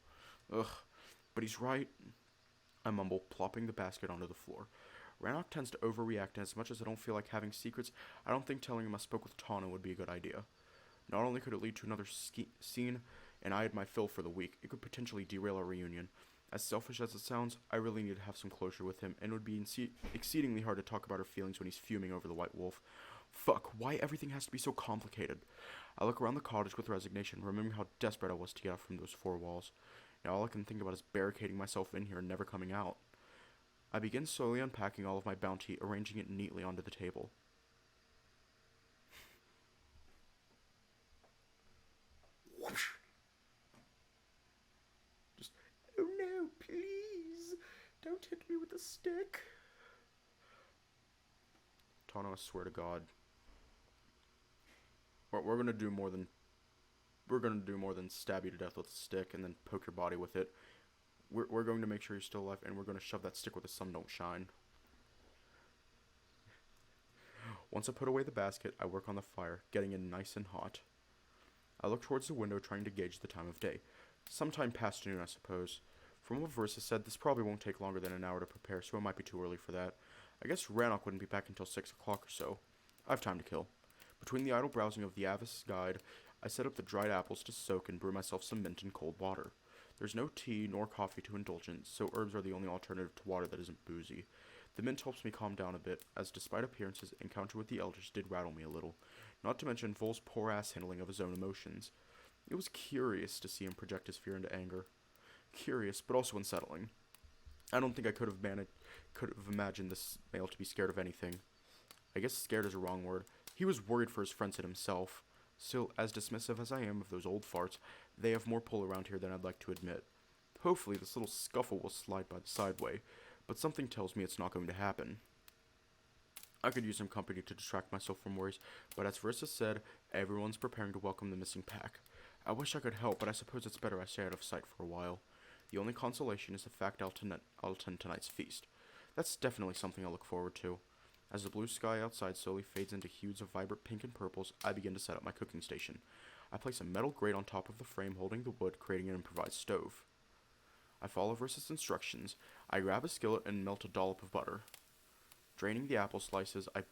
Ugh, but he's right. I mumble, plopping the basket onto the floor. RANOK tends to overreact, and as much as I don't feel like having secrets, I don't think telling him I spoke with Tana would be a good idea. Not only could it lead to another scene, and I had my fill for the week, it could potentially derail our reunion. As selfish as it sounds, I really need to have some closure with him, and it would be exceedingly hard to talk about our feelings when he's fuming over the White Wolf. Fuck, why everything has to be so complicated? I look around the cottage with resignation, remembering how desperate I was to get out from those four walls. Now all I can think about is barricading myself in here and never coming out. I begin slowly unpacking all of my bounty, arranging it neatly onto the table. Don't hit me with the stick. Tano, I swear to God. We're gonna do more than stab you to death with a stick and then poke your body with it. We're going to make sure you're still alive, and we're going to shove that stick where the sun don't shine. Once I put away the basket, I work on the fire, getting it nice and hot. I look towards the window, trying to gauge the time of day. Sometime past noon, I suppose. From what Versa said, this probably won't take longer than an hour to prepare, so it might be too early for that. I guess RANOK wouldn't be back until 6 o'clock or so. I have time to kill. Between the idle browsing of the Avis guide, I set up the dried apples to soak and brew myself some mint in cold water. There's no tea nor coffee to indulge in, so herbs are the only alternative to water that isn't boozy. The mint helps me calm down a bit, as despite appearances, encounter with the elders did rattle me a little, not to mention Vol's poor ass handling of his own emotions. It was curious to see him project his fear into anger. Curious, but also unsettling. I don't think I could have imagined this male to be scared of anything. I guess scared is a wrong word. He was worried for his friends and himself. Still, as dismissive as I am of those old farts, they have more pull around here than I'd like to admit. Hopefully this little scuffle will slide by the sideway, but something tells me it's not going to happen. I could use some company to distract myself from worries, but as Versa said, everyone's preparing to welcome the missing pack. I wish I could help, but I suppose it's better I stay out of sight for a while. The only consolation is the fact I'll attend tonight's feast. That's definitely something I look forward to. As the blue sky outside slowly fades into hues of vibrant pink and purples, I begin to set up my cooking station. I place a metal grate on top of the frame holding the wood, creating an improvised stove. I follow Versa's instructions. I grab a skillet and melt a dollop of butter. Draining the apple slices, I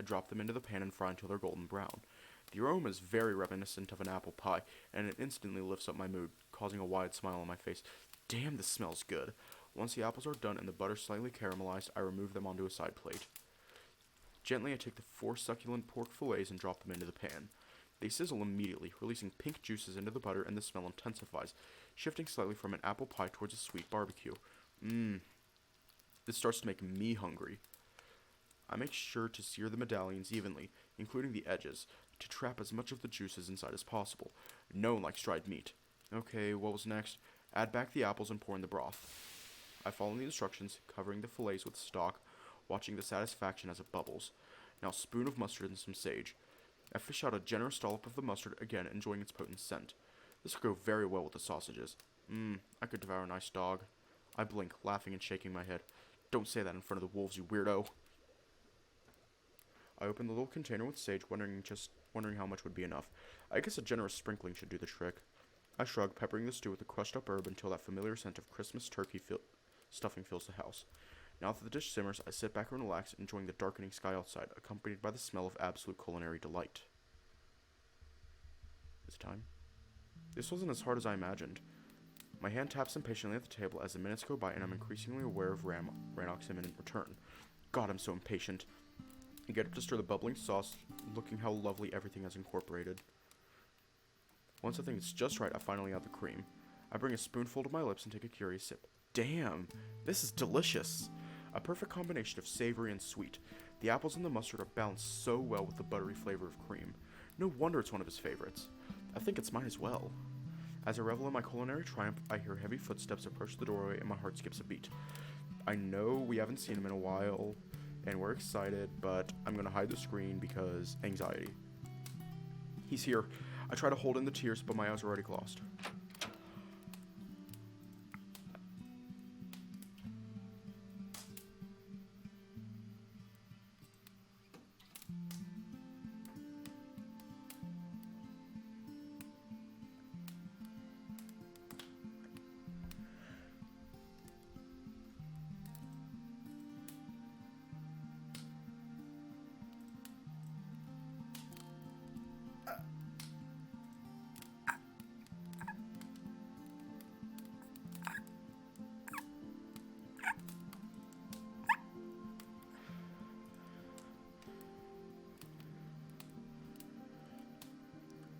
drop them into the pan and fry until they're golden brown. The aroma is very reminiscent of an apple pie, and it instantly lifts up my mood, causing a wide smile on my face. Damn, this smells good. Once the apples are done and the butter slightly caramelized, I remove them onto a side plate. Gently, I take the 4 succulent pork fillets and drop them into the pan. They sizzle immediately, releasing pink juices into the butter, and the smell intensifies, shifting slightly from an apple pie towards a sweet barbecue. This starts to make me hungry. I make sure to sear the medallions evenly, including the edges, to trap as much of the juices inside as possible. No one likes dried meat. Okay, what was next? Add back the apples and pour in the broth. I follow the instructions, covering the fillets with stock, watching the satisfaction as it bubbles. Now a spoon of mustard and some sage. I fish out a generous dollop of the mustard, again enjoying its potent scent. This will go very well with the sausages. I could devour a nice dog. I blink, laughing and shaking my head. Don't say that in front of the wolves, you weirdo. I open the little container with sage, wondering how much would be enough. I guess a generous sprinkling should do the trick. I shrug, peppering the stew with a crushed up herb until that familiar scent of Christmas turkey stuffing fills the house. Now that the dish simmers, I sit back and relax, enjoying the darkening sky outside, accompanied by the smell of absolute culinary delight. Is it time? This wasn't as hard as I imagined. My hand taps impatiently at the table as the minutes go by, and I'm increasingly aware of RANOK's imminent return. God, I'm so impatient. I get up to stir the bubbling sauce, looking how lovely everything has incorporated. Once I think it's just right, I finally add the cream. I bring a spoonful to my lips and take a curious sip. Damn, this is delicious. A perfect combination of savory and sweet. The apples and the mustard are balanced so well with the buttery flavor of cream. No wonder it's one of his favorites. I think it's mine as well. As I revel in my culinary triumph, I hear heavy footsteps approach the doorway and my heart skips a beat. I know we haven't seen him in a while, and we're excited, but I'm gonna hide the screen because anxiety. He's here. I try to hold in the tears, but my eyes are already glossed.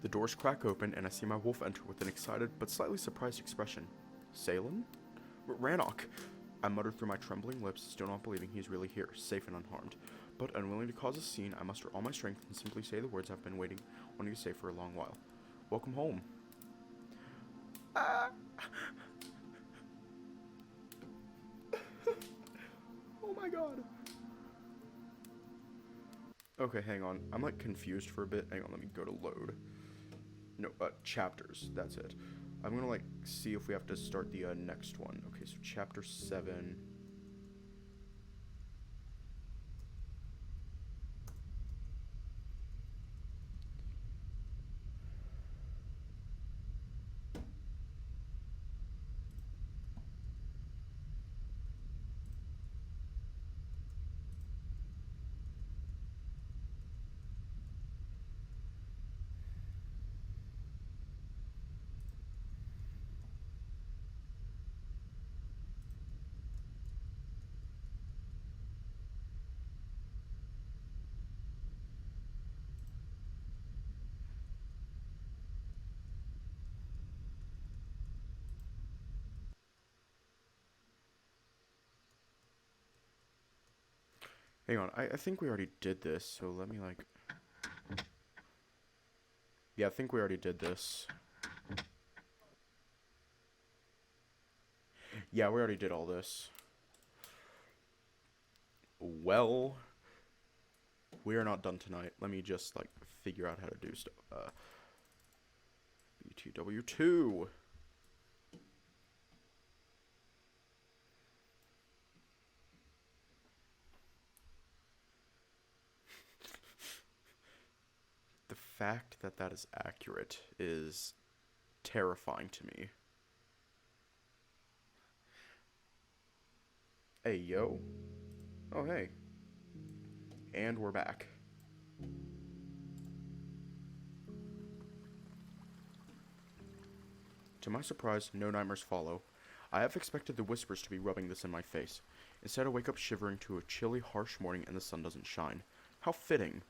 The doors crack open, and I see my wolf enter with an excited but slightly surprised expression. Salen? RANOK! I muttered through my trembling lips, still not believing he is really here, safe and unharmed. But unwilling to cause a scene, I muster all my strength and simply say the words I've been wanting to say for a long while. Welcome home. god. Okay, hang on. I'm like confused for a bit. Hang on, let me go to load. No, chapters. That's it. I'm gonna like see if we have to start the next one. Okay, so chapter 7. Hang on, I think we already did this, so let me like... Yeah, I think we already did this. Yeah, we already did all this. Well, we are not done tonight. Let me just like figure out how to do stuff. BTW2. The fact that that is accurate is terrifying to me. Hey, yo. Oh, hey. And we're back. To my surprise, no nightmares follow. I have expected the whispers to be rubbing this in my face. Instead, I wake up shivering to a chilly, harsh morning and the sun doesn't shine. How fitting.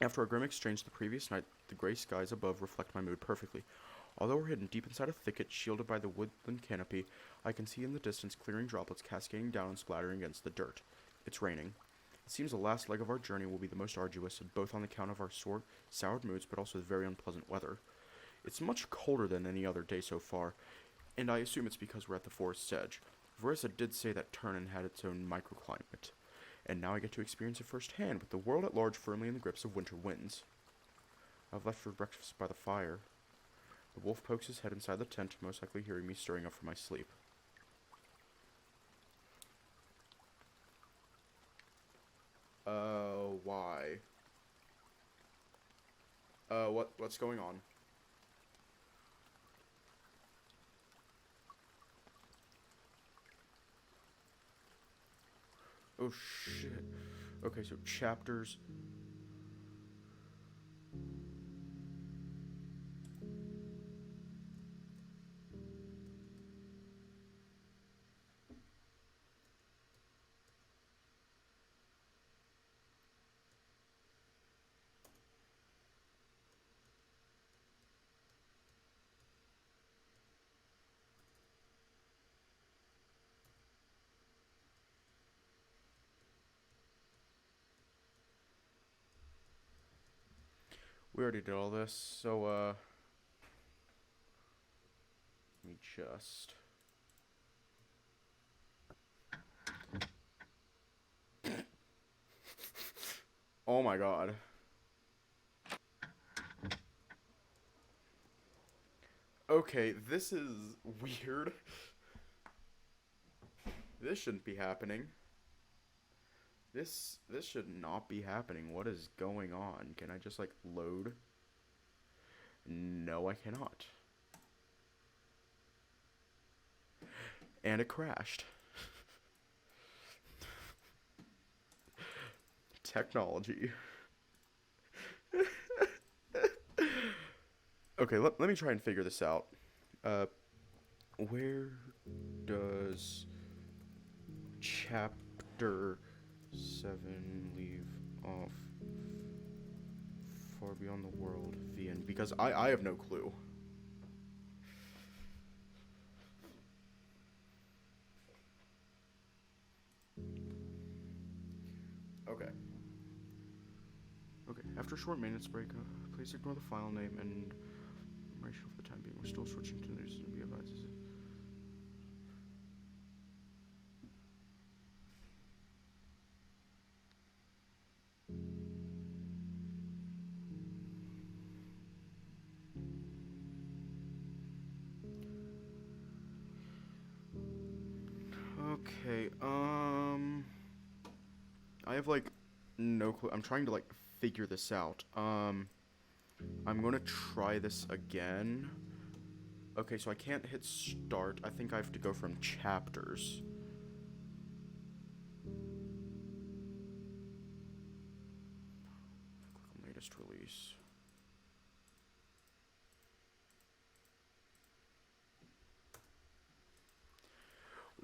After a grim exchange the previous night, the gray skies above reflect my mood perfectly. Although we're hidden deep inside a thicket shielded by the woodland canopy, I can see in the distance clearing droplets cascading down and splattering against the dirt. It's raining. It seems the last leg of our journey will be the most arduous, both on account of our soured moods but also the very unpleasant weather. It's much colder than any other day so far, and I assume it's because we're at the forest's edge. Verissa did say that Turnen had its own microclimate, and now I get to experience it firsthand, with the world at large firmly in the grips of winter winds. I've left for breakfast by the fire. The wolf pokes his head inside the tent, most likely hearing me stirring up from my sleep. Why? What's going on? Oh shit. Okay, so chapters. We already did all this, so, let me just... Oh my god. Okay, this is weird. This shouldn't be happening. This should not be happening. What is going on? Can I just, like, load? No, I cannot. And it crashed. Technology. Okay, let me try and figure this out. Where does chapter 7 leave off? Far beyond the world, Vian. Because I have no clue. Okay. Okay, after a short maintenance break, please ignore the file name and ratio for the time being. We're still switching to news and be advised. Okay, I have, like, no clue. I'm trying to, like, figure this out. I'm gonna try this again. Okay, so I can't hit start. I think I have to go from chapters. Click on latest release.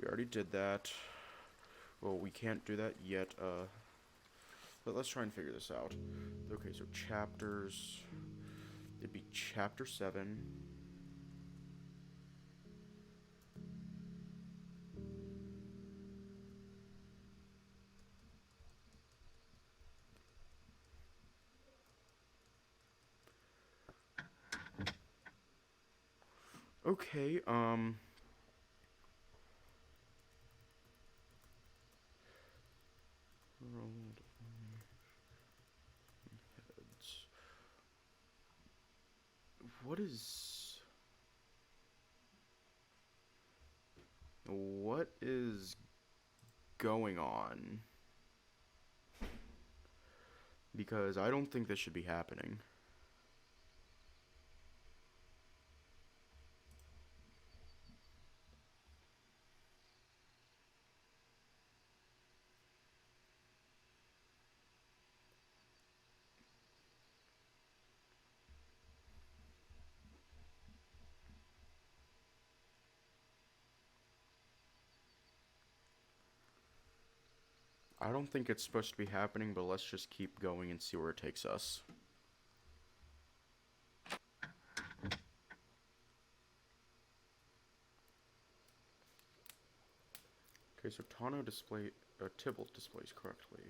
We already did that. Well, we can't do that yet, but let's try and figure this out. Okay, so chapters. It'd be chapter 7. Okay, what is going on? Because I don't think this should be happening. I don't think it's supposed to be happening, but let's just keep going and see where it takes us. Okay, so Tybalt displays correctly.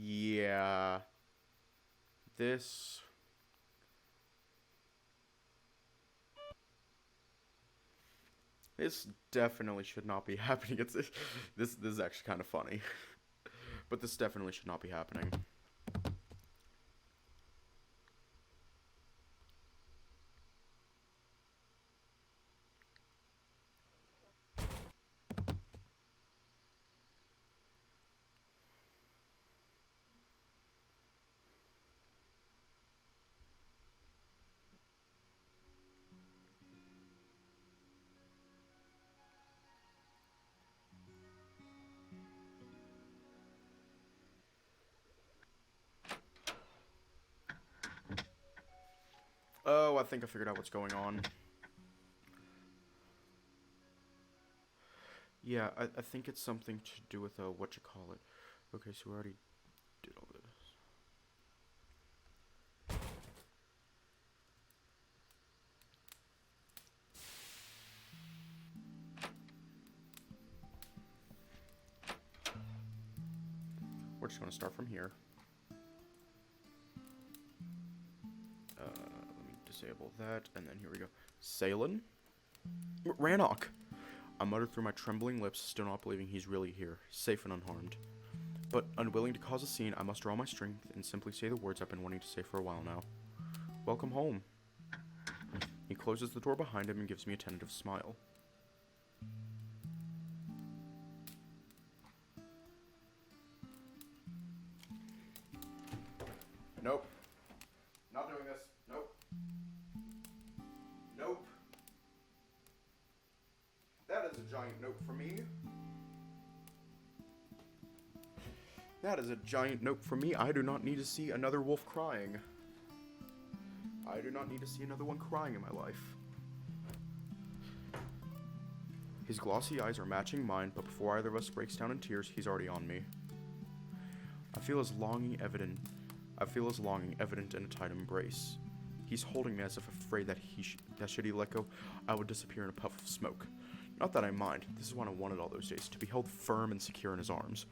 Yeah. This definitely should not be happening. This is actually kind of funny. But this definitely should not be happening. Oh, I think I figured out what's going on. Yeah, I think it's something to do with, what you call it. Okay, so we already did all this. We're just going to start from here. Let me disable that, and then here we go. Salen? RANOK! I muttered through my trembling lips, still not believing he's really here, safe and unharmed. But, unwilling to cause a scene, I must draw my strength and simply say the words I've been wanting to say for a while now. Welcome home. He closes the door behind him and gives me a tentative smile. Nope. Not doing this. Nope. Nope. That is a giant nope for me. That is a giant nope for me. I do not need to see another wolf crying. I do not need to see another one crying in my life. His glossy eyes are matching mine, but before either of us breaks down in tears, he's already on me. I feel his longing evident I feel his longing evident in a tight embrace. He's holding me as if afraid that should he let go, I would disappear in a puff of smoke. Not that I mind, this is what I wanted all those days, to be held firm and secure in his arms.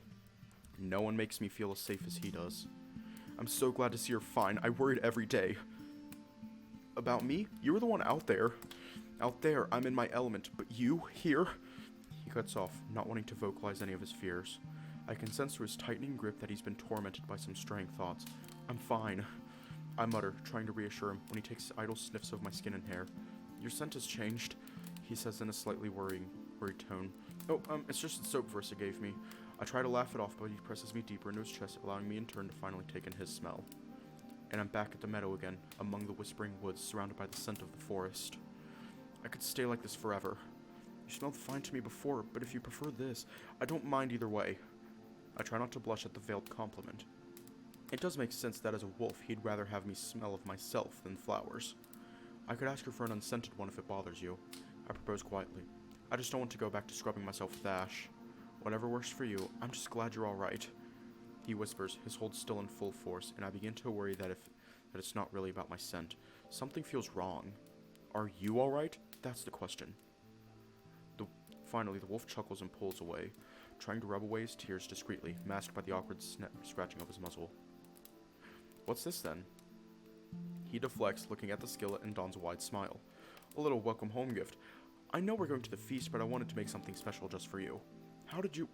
No one makes me feel as safe as he does. I'm so glad to see you're fine. I worried every day. About me? You were the one out there. Out there, I'm in my element, but you, here? He cuts off, not wanting to vocalize any of his fears. I can sense through his tightening grip that he's been tormented by some straying thoughts. I'm fine, I mutter, trying to reassure him when he takes idle sniffs of my skin and hair. Your scent has changed, he says in a slightly worried tone. Oh, it's just the soap Versa gave me. I try to laugh it off, but he presses me deeper into his chest, allowing me in turn to finally take in his smell. And I'm back at the meadow again, among the whispering woods, surrounded by the scent of the forest. I could stay like this forever. You smelled fine to me before, but if you prefer this, I don't mind either way. I try not to blush at the veiled compliment. It does make sense that as a wolf, he'd rather have me smell of myself than flowers. I could ask her for an unscented one if it bothers you, I propose quietly. I just don't want to go back to scrubbing myself with ash. Whatever works for you, I'm just glad you're alright. He whispers, his hold still in full force, and I begin to worry that it's not really about my scent. Something feels wrong. Are you alright? That's the question. Finally, the wolf chuckles and pulls away, trying to rub away his tears discreetly, masked by the awkward scratching of his muzzle. What's this then? He deflects, looking at the skillet, and dons a wide smile. A little welcome home gift. I know we're going to the feast, but I wanted to make something special just for you. How did you...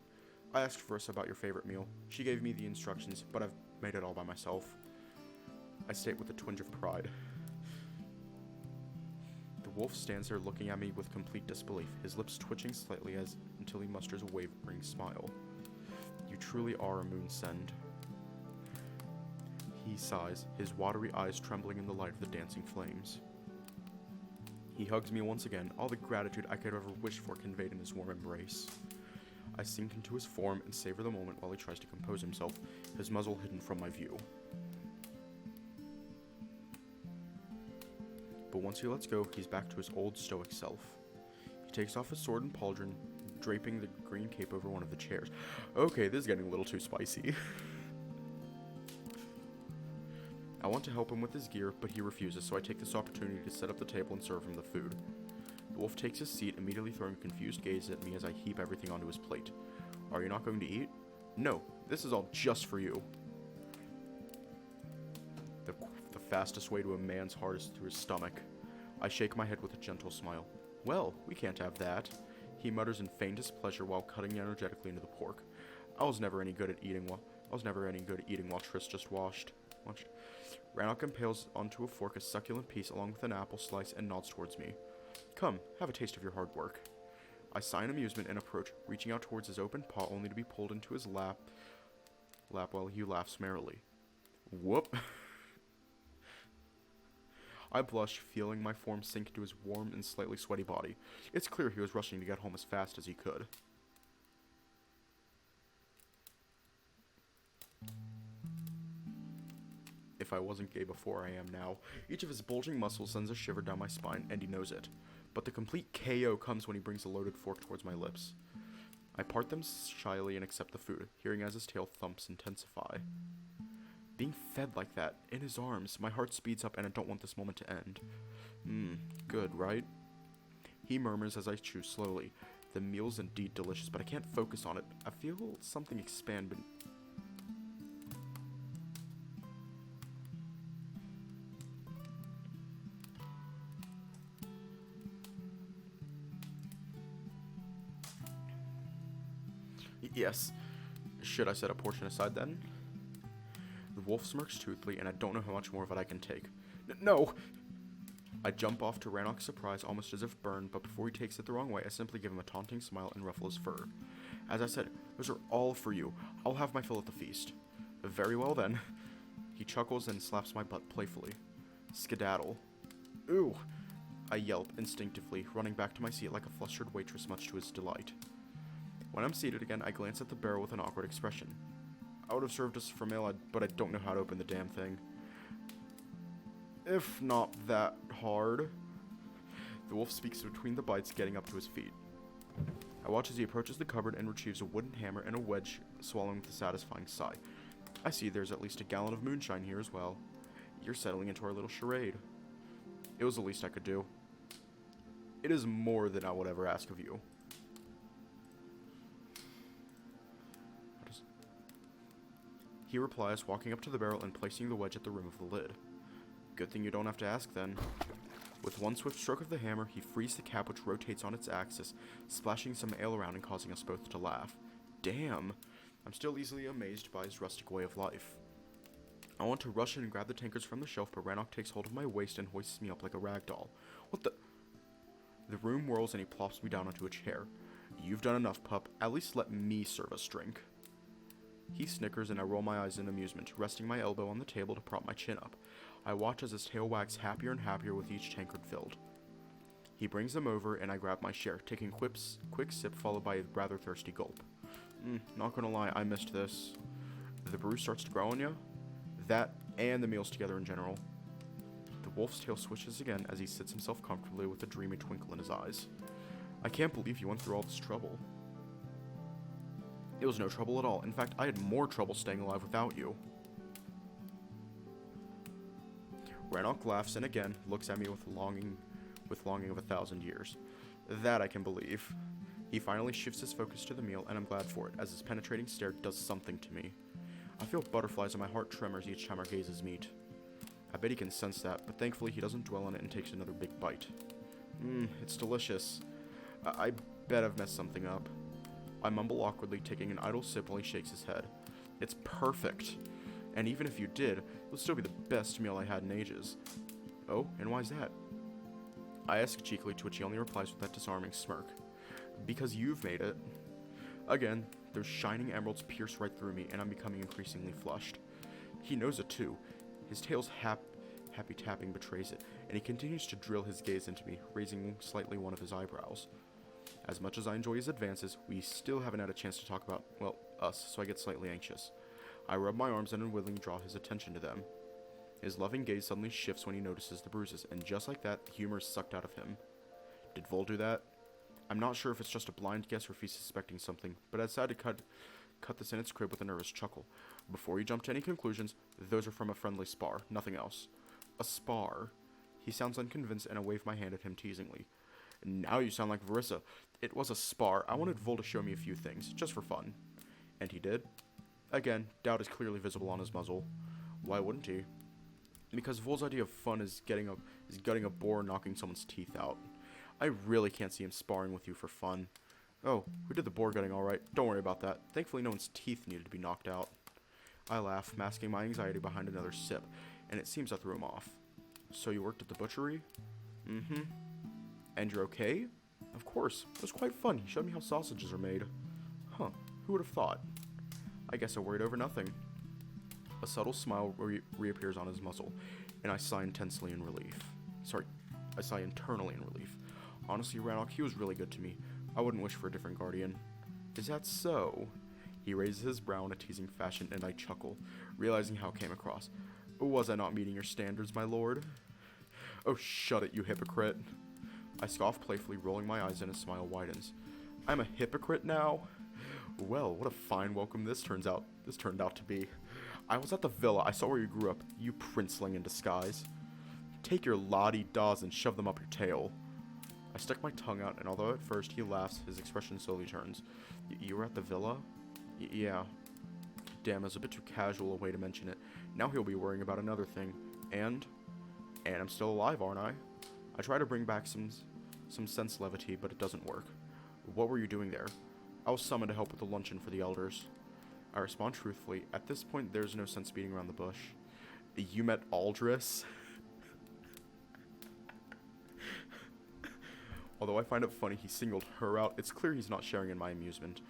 I asked first about your favorite meal. She gave me the instructions, but I've made it all by myself. I state with a twinge of pride. The wolf stands there looking at me with complete disbelief, his lips twitching slightly until he musters a wavering smile. You truly are a moon send. He sighs, his watery eyes trembling in the light of the dancing flames. He hugs me once again, all the gratitude I could ever wish for conveyed in his warm embrace. I sink into his form and savor the moment while he tries to compose himself, his muzzle hidden from my view. But once he lets go, he's back to his old stoic self. He takes off his sword and pauldron, draping the green cape over one of the chairs. Okay, this is getting a little too spicy. I want to help him with his gear, but he refuses, so I take this opportunity to set up the table and serve him the food. The wolf takes his seat, immediately throwing a confused gaze at me as I heap everything onto his plate. Are you not going to eat? No, this is all just for you. The fastest way to a man's heart is through his stomach. I shake my head with a gentle smile. Well, we can't have that. He mutters in faint displeasure while cutting energetically into the pork. I was never any good at eating while Tris just watched. RANOK impales onto a fork a succulent piece along with an apple slice and nods towards me. Come, have a taste of your hard work. I sigh in amusement and approach, reaching out towards his open paw only to be pulled into his lap while he laughs merrily. Whoop. I blush, feeling my form sink into his warm and slightly sweaty body. It's clear he was rushing to get home as fast as he could. If I wasn't gay before, I am now. Each of his bulging muscles sends a shiver down my spine, and he knows it. But the complete KO comes when he brings the loaded fork towards my lips. I part them shyly and accept the food, hearing as his tail thumps intensify. Being fed like that, in his arms, my heart speeds up and I don't want this moment to end. Good, right? He murmurs as I chew slowly. The meal's indeed delicious, but I can't focus on it. I feel something expand, but... Yes. Should I set a portion aside then? The wolf smirks toothly, and I don't know how much more of it I can take. No! I jump off to RANOK's surprise, almost as if burned, but before he takes it the wrong way, I simply give him a taunting smile and ruffle his fur. As I said, those are all for you. I'll have my fill at the feast. Very well then. He chuckles and slaps my butt playfully. Skedaddle. Ooh! I yelp instinctively, running back to my seat like a flustered waitress, much to his delight. When I'm seated again, I glance at the barrel with an awkward expression. I would have served us for meal, but I don't know how to open the damn thing. If not that hard. The wolf speaks between the bites, getting up to his feet. I watch as he approaches the cupboard and retrieves a wooden hammer and a wedge, swallowing with a satisfying sigh. I see there's at least a gallon of moonshine here as well. You're settling into our little charade. It was the least I could do. It is more than I would ever ask of you. He replies, walking up to the barrel and placing the wedge at the rim of the lid. Good thing you don't have to ask then. With one swift stroke of the hammer, he frees the cap which rotates on its axis, splashing some ale around and causing us both to laugh. Damn! I'm still easily amazed by his rustic way of life. I want to rush in and grab the tankards from the shelf, but RANOK takes hold of my waist and hoists me up like a rag doll. What the? The room whirls and he plops me down onto a chair. You've done enough, pup. At least let me serve us drink. He snickers and I roll my eyes in amusement, resting my elbow on the table to prop my chin up. I watch as his tail wags happier and happier with each tankard filled. He brings them over and I grab my share, taking quick sip followed by a rather thirsty gulp. Not gonna lie, I missed this. The brew starts to grow on you? That and the meals together in general. The wolf's tail swishes again as he sits himself comfortably with a dreamy twinkle in his eyes. I can't believe you went through all this trouble. It was no trouble at all. In fact, I had more trouble staying alive without you. RANOK laughs and again looks at me with longing of 1,000 years. That I can believe. He finally shifts his focus to the meal, and I'm glad for it, as his penetrating stare does something to me. I feel butterflies and my heart tremors each time our gazes meet. I bet he can sense that, but thankfully he doesn't dwell on it and takes another big bite. It's delicious. I bet I've messed something up. I mumble awkwardly, taking an idle sip while he shakes his head. It's perfect. And even if you did, it would still be the best meal I had in ages. Oh, and why's that? I ask cheekily, to which he only replies with that disarming smirk. Because you've made it. Again, those shining emeralds pierce right through me, and I'm becoming increasingly flushed. He knows it too. His tail's happy tapping betrays it, and he continues to drill his gaze into me, raising slightly one of his eyebrows. As much as I enjoy his advances, we still haven't had a chance to talk about, well, us, so I get slightly anxious. I rub my arms and unwillingly draw his attention to them. His loving gaze suddenly shifts when he notices the bruises, and just like that, the humor is sucked out of him. Did Vol do that? I'm not sure if it's just a blind guess or if he's suspecting something, but I decided to cut this in its crib with a nervous chuckle. Before you jump to any conclusions, those are from a friendly spar, nothing else. A spar. He sounds unconvinced, and I wave my hand at him teasingly. Now you sound like Verissa. It was a spar. I wanted Vol to show me a few things, just for fun. And he did? Again, doubt is clearly visible on his muzzle. Why wouldn't he? Because Vol's idea of fun is gutting a boar and knocking someone's teeth out. I really can't see him sparring with you for fun. Oh, we did the boar gutting alright. Don't worry about that. Thankfully no one's teeth needed to be knocked out. I laugh, masking my anxiety behind another sip, and it seems I threw him off. So you worked at the butchery? Mm-hmm. And you're okay? Of course. It was quite fun. He showed me how sausages are made. Huh. Who would have thought? I guess I worried over nothing. A subtle smile reappears on his muzzle, and I sigh intensely in relief. I sigh internally in relief. Honestly, RANOK, he was really good to me. I wouldn't wish for a different guardian. Is that so? He raises his brow in a teasing fashion, and I chuckle, realizing how it came across. Was I not meeting your standards, my lord? Oh, shut it, you hypocrite. I scoff playfully, rolling my eyes, and his smile widens. I'm a hypocrite now? Well, what a fine welcome this turned out to be. I was at the villa. I saw where you grew up, you princeling in disguise. Take your la-di-da's and shove them up your tail. I stick my tongue out, and although at first he laughs, his expression slowly turns. You were at the villa? Yeah. Damn, that's a bit too casual a way to mention it. Now he'll be worrying about another thing. And I'm still alive, aren't I? I try to bring back some sense levity, but it doesn't work. What were you doing there? I was summoned to help with the luncheon for the elders. I respond truthfully. At this point, there's no sense beating around the bush. You met Aldris? Although I find it funny he singled her out, it's clear he's not sharing in my amusement.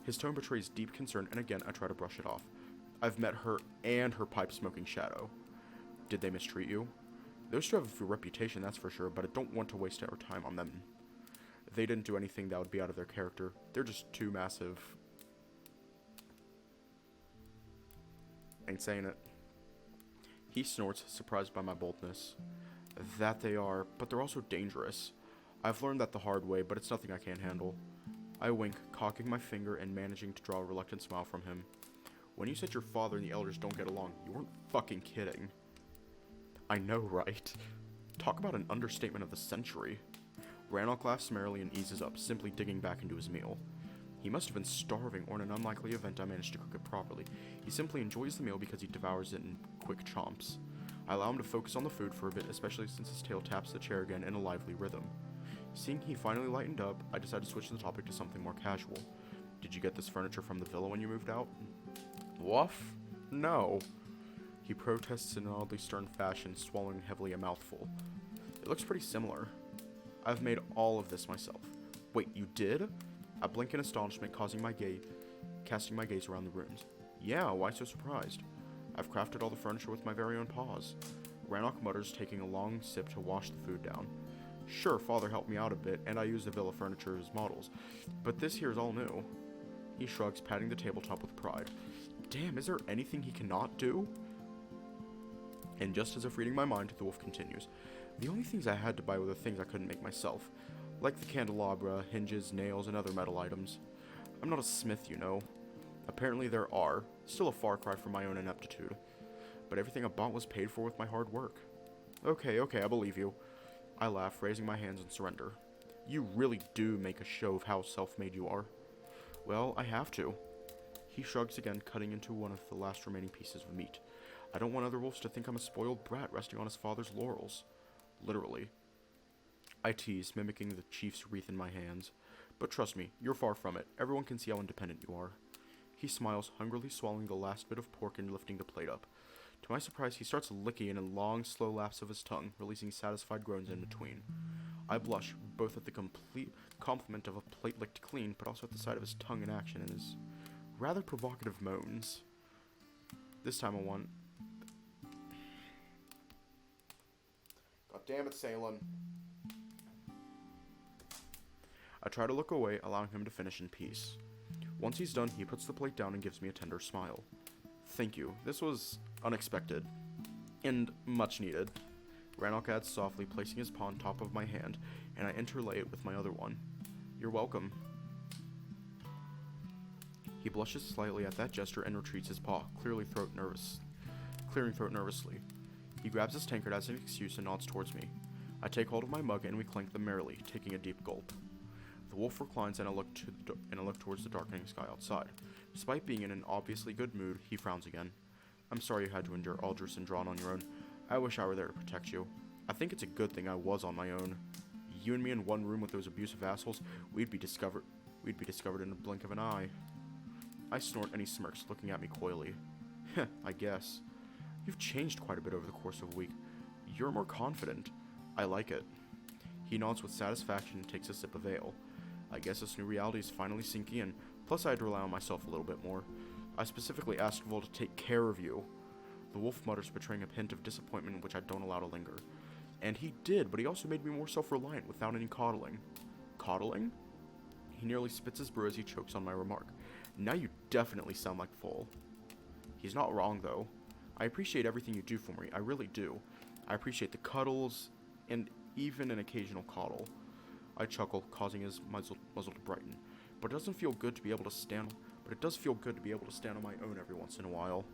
His tone betrays deep concern, and again, I try to brush it off. I've met her and her pipe-smoking shadow. Did they mistreat you? Those two have a reputation, that's for sure, but I don't want to waste our time on them. They didn't do anything that would be out of their character. They're just too massive. Ain't saying it. He snorts, surprised by my boldness. That they are, but they're also dangerous. I've learned that the hard way, but it's nothing I can't handle. I wink, cocking my finger and managing to draw a reluctant smile from him. When you said your father and the elders don't get along, you weren't fucking kidding. I know, right? Talk about an understatement of the century. RANOK laughs merrily and eases up, simply digging back into his meal. He must have been starving, or in an unlikely event I managed to cook it properly. He simply enjoys the meal because he devours it in quick chomps. I allow him to focus on the food for a bit, especially since his tail taps the chair again in a lively rhythm. Seeing he finally lightened up, I decided to switch the topic to something more casual. Did you get this furniture from the villa when you moved out? Woof? No. He protests in an oddly stern fashion, swallowing heavily a mouthful. It looks pretty similar. I've made all of this myself. Wait, you did? I blink in astonishment, casting my gaze around the rooms. Yeah, why so surprised? I've crafted all the furniture with my very own paws. RANOK mutters, taking a long sip to wash the food down. Sure, father helped me out a bit, and I used the villa furniture as models, but this here is all new. He shrugs, patting the tabletop with pride. Damn, is there anything he cannot do? And just as if reading my mind, the wolf continues. The only things I had to buy were the things I couldn't make myself, like the candelabra, hinges, nails, and other metal items. I'm not a smith, you know. Apparently there are, still a far cry from my own ineptitude. But everything I bought was paid for with my hard work. Okay, I believe you. I laugh, raising my hands in surrender. You really do make a show of how self-made you are. Well, I have to. He shrugs again, cutting into one of the last remaining pieces of meat. I don't want other wolves to think I'm a spoiled brat resting on his father's laurels. Literally. I tease, mimicking the chief's wreath in my hands. But trust me, you're far from it. Everyone can see how independent you are. He smiles, hungrily swallowing the last bit of pork and lifting the plate up. To my surprise, he starts licking it in long, slow laps of his tongue, releasing satisfied groans in between. I blush, both at the complete compliment of a plate licked clean, but also at the sight of his tongue in action and his rather provocative moans. This time I want... God damn it, Salem. I try to look away, allowing him to finish in peace. Once he's done, he puts the plate down and gives me a tender smile. Thank you. This was unexpected. And much needed. RANOK adds softly, placing his paw on top of my hand, and I interlay it with my other one. You're welcome. He blushes slightly at that gesture and retreats his paw, clearing throat nervously. He grabs his tankard as an excuse and nods towards me. I take hold of my mug and we clink them merrily, taking a deep gulp. The wolf reclines and I look towards the darkening sky outside. Despite being in an obviously good mood, he frowns again. I'm sorry you had to endure Aldris and Drawn on your own. I wish I were there to protect you. I think it's a good thing I was on my own. You and me in one room with those abusive assholes, we'd be discovered in a blink of an eye. I snort and he smirks, looking at me coyly. Heh, I guess. You've changed quite a bit over the course of a week. You're more confident. I like it. He nods with satisfaction and takes a sip of ale. I guess this new reality is finally sinking in, plus I had to rely on myself a little bit more. I specifically asked Vol to take care of you. The wolf mutters, betraying a hint of disappointment which I don't allow to linger. And he did, but he also made me more self-reliant without any coddling. Coddling? He nearly spits his brew as he chokes on my remark. Now you definitely sound like Vol. He's not wrong, though. I appreciate everything you do for me, I really do. I appreciate the cuddles, and even an occasional coddle. I chuckle, causing his muzzle to brighten. But it does feel good to be able to stand on my own every once in a while.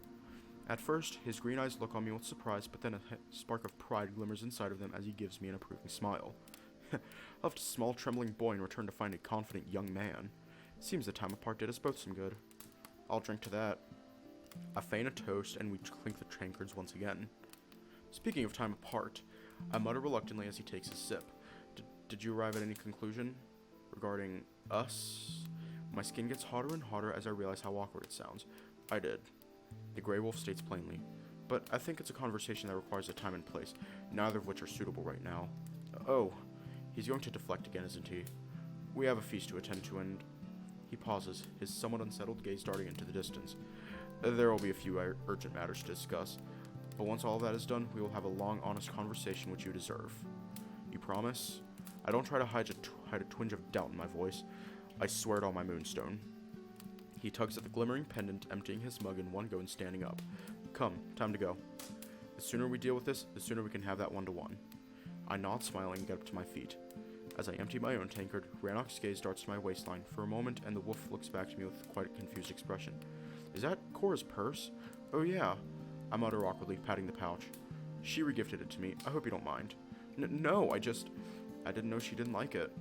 At first, his green eyes look on me with surprise, but then a spark of pride glimmers inside of them as he gives me an approving smile. I left a small trembling boy and returned to find a confident young man. Seems the time apart did us both some good. I'll drink to that. I feign a toast, and we clink the tankards once again. Speaking of time apart, I mutter reluctantly as he takes a sip. Did you arrive at any conclusion regarding us? My skin gets hotter and hotter as I realize how awkward it sounds. I did. The Grey Wolf states plainly. But I think it's a conversation that requires a time and place, neither of which are suitable right now. Oh, he's going to deflect again, isn't he? We have a feast to attend to, and... He pauses, his somewhat unsettled gaze darting into the distance. There will be a few urgent matters to discuss, but once all of that is done, we will have a long, honest conversation which you deserve. You promise? I don't try to hide a twinge of doubt in my voice. I swear it on my moonstone. He tugs at the glimmering pendant, emptying his mug in one go and standing up. Come, time to go. The sooner we deal with this, the sooner we can have that one-to-one. I nod, smiling, and get up to my feet. As I empty my own tankard, RANOK's gaze darts to my waistline for a moment, and the wolf looks back to me with quite a confused expression. Is that Cora's purse? Oh yeah. I mutter awkwardly, patting the pouch. She regifted it to me. I hope you don't mind. No, I didn't know she didn't like it.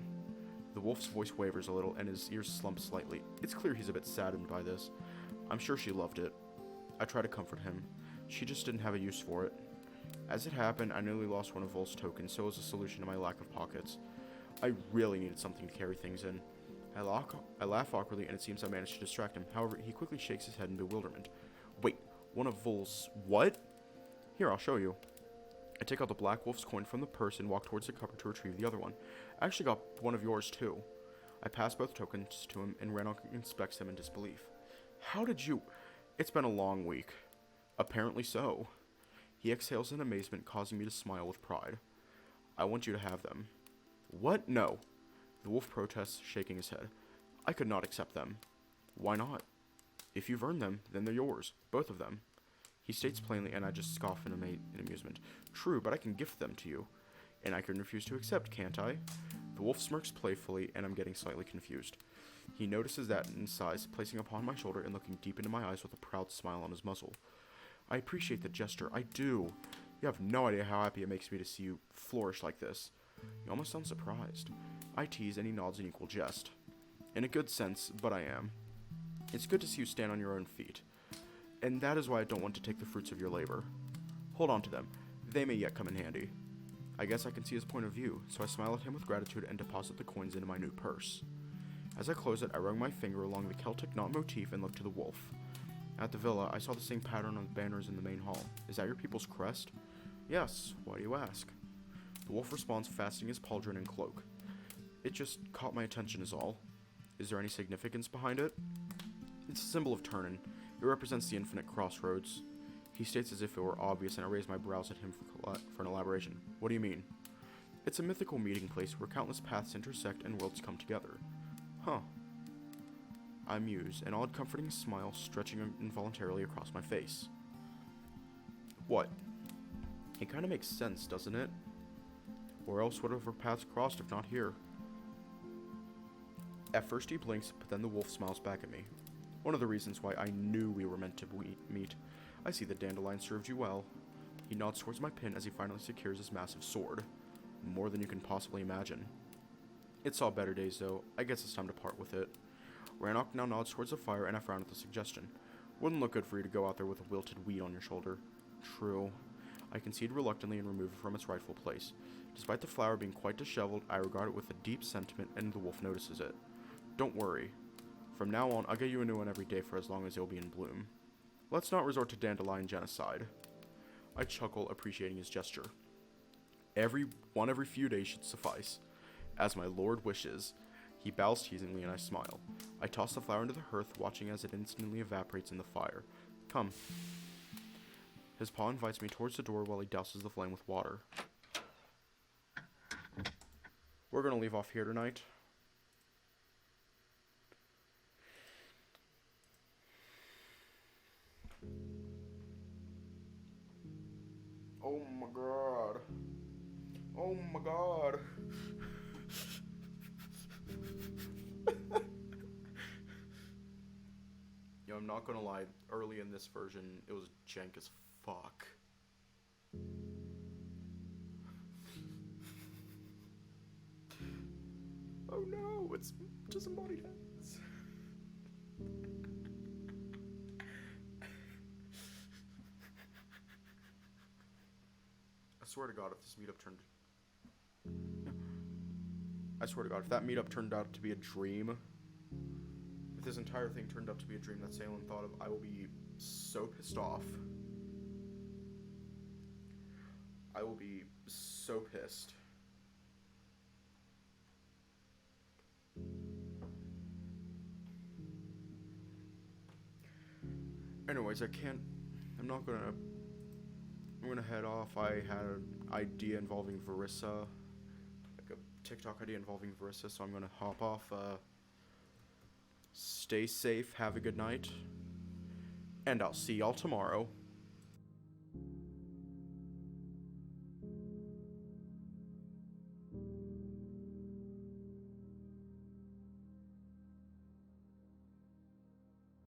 The wolf's voice wavers a little, and his ears slump slightly. It's clear he's a bit saddened by this. I'm sure she loved it. I try to comfort him. She just didn't have a use for it. As it happened, I nearly lost one of Vol's tokens, so it was a solution to my lack of pockets. I really needed something to carry things in. I laugh awkwardly, and it seems I managed to distract him. However, he quickly shakes his head in bewilderment. Wait, one of Vol's... What? Here, I'll show you. I take out the black wolf's coin from the purse and walk towards the cupboard to retrieve the other one. I actually got one of yours, too. I pass both tokens to him, and RANOK inspects them in disbelief. How did you... It's been a long week. Apparently so. He exhales in amazement, causing me to smile with pride. I want you to have them. What? No. The wolf protests, shaking his head. I could not accept them. Why not? If you've earned them, then they're yours. Both of them. He states plainly, and I just scoff in amusement. True, but I can gift them to you. And I can refuse to accept, can't I? The wolf smirks playfully, and I'm getting slightly confused. He notices that and sighs, placing upon my shoulder and looking deep into my eyes with a proud smile on his muzzle. I appreciate the gesture, I do. You have no idea how happy it makes me to see you flourish like this. You almost sound surprised. I tease, and he nods in equal jest. In a good sense, but I am. It's good to see you stand on your own feet. And that is why I don't want to take the fruits of your labor. Hold on to them. They may yet come in handy. I guess I can see his point of view, so I smile at him with gratitude and deposit the coins into my new purse. As I close it, I run my finger along the Celtic knot motif and look to the wolf. At the villa, I saw the same pattern on the banners in the main hall. Is that your people's crest? Yes. Why do you ask? The wolf responds, fastening his pauldron and cloak. It just caught my attention is all. Is there any significance behind it? It's a symbol of Turnin. It represents the infinite crossroads. He states as if it were obvious, and I raise my brows at him for an elaboration. What do you mean? It's a mythical meeting place where countless paths intersect and worlds come together. Huh. I muse, an odd comforting smile stretching involuntarily across my face. What? It kind of makes sense, doesn't it? Where else would have our paths crossed if not here? At first he blinks, but then the wolf smiles back at me. One of the reasons why I knew we were meant to meet. I see the dandelion served you well. He nods towards my pin as he finally secures his massive sword. More than you can possibly imagine. It saw better days, though. I guess it's time to part with it. RANOK now nods towards the fire, and I frown at the suggestion. Wouldn't look good for you to go out there with a wilted weed on your shoulder. True. I concede reluctantly and remove it from its rightful place. Despite the flower being quite disheveled, I regard it with a deep sentiment, and the wolf notices it. Don't worry. From now on, I'll get you a new one every day for as long as you'll be in bloom. Let's not resort to dandelion genocide. I chuckle, appreciating his gesture. Every few days should suffice. As my lord wishes. He bows teasingly, and I smile. I toss the flower into the hearth, watching as it instantly evaporates in the fire. Come. His paw invites me towards the door while he douses the flame with water. We're gonna leave off here tonight. Oh my god. Oh my god. Yo, I'm not gonna lie, early in this version, it was jank as fuck. Oh no, it's just embodied heads. I swear to God, if this meetup turned... I swear to God, if that meetup turned out to be a dream... If this entire thing turned out to be a dream that Salem thought of, I will be so pissed off. I will be so pissed. Anyways, I'm gonna head off. I had an idea involving Verissa, like a TikTok idea involving Verissa, so I'm gonna hop off. Stay safe, have a good night, and I'll see y'all tomorrow.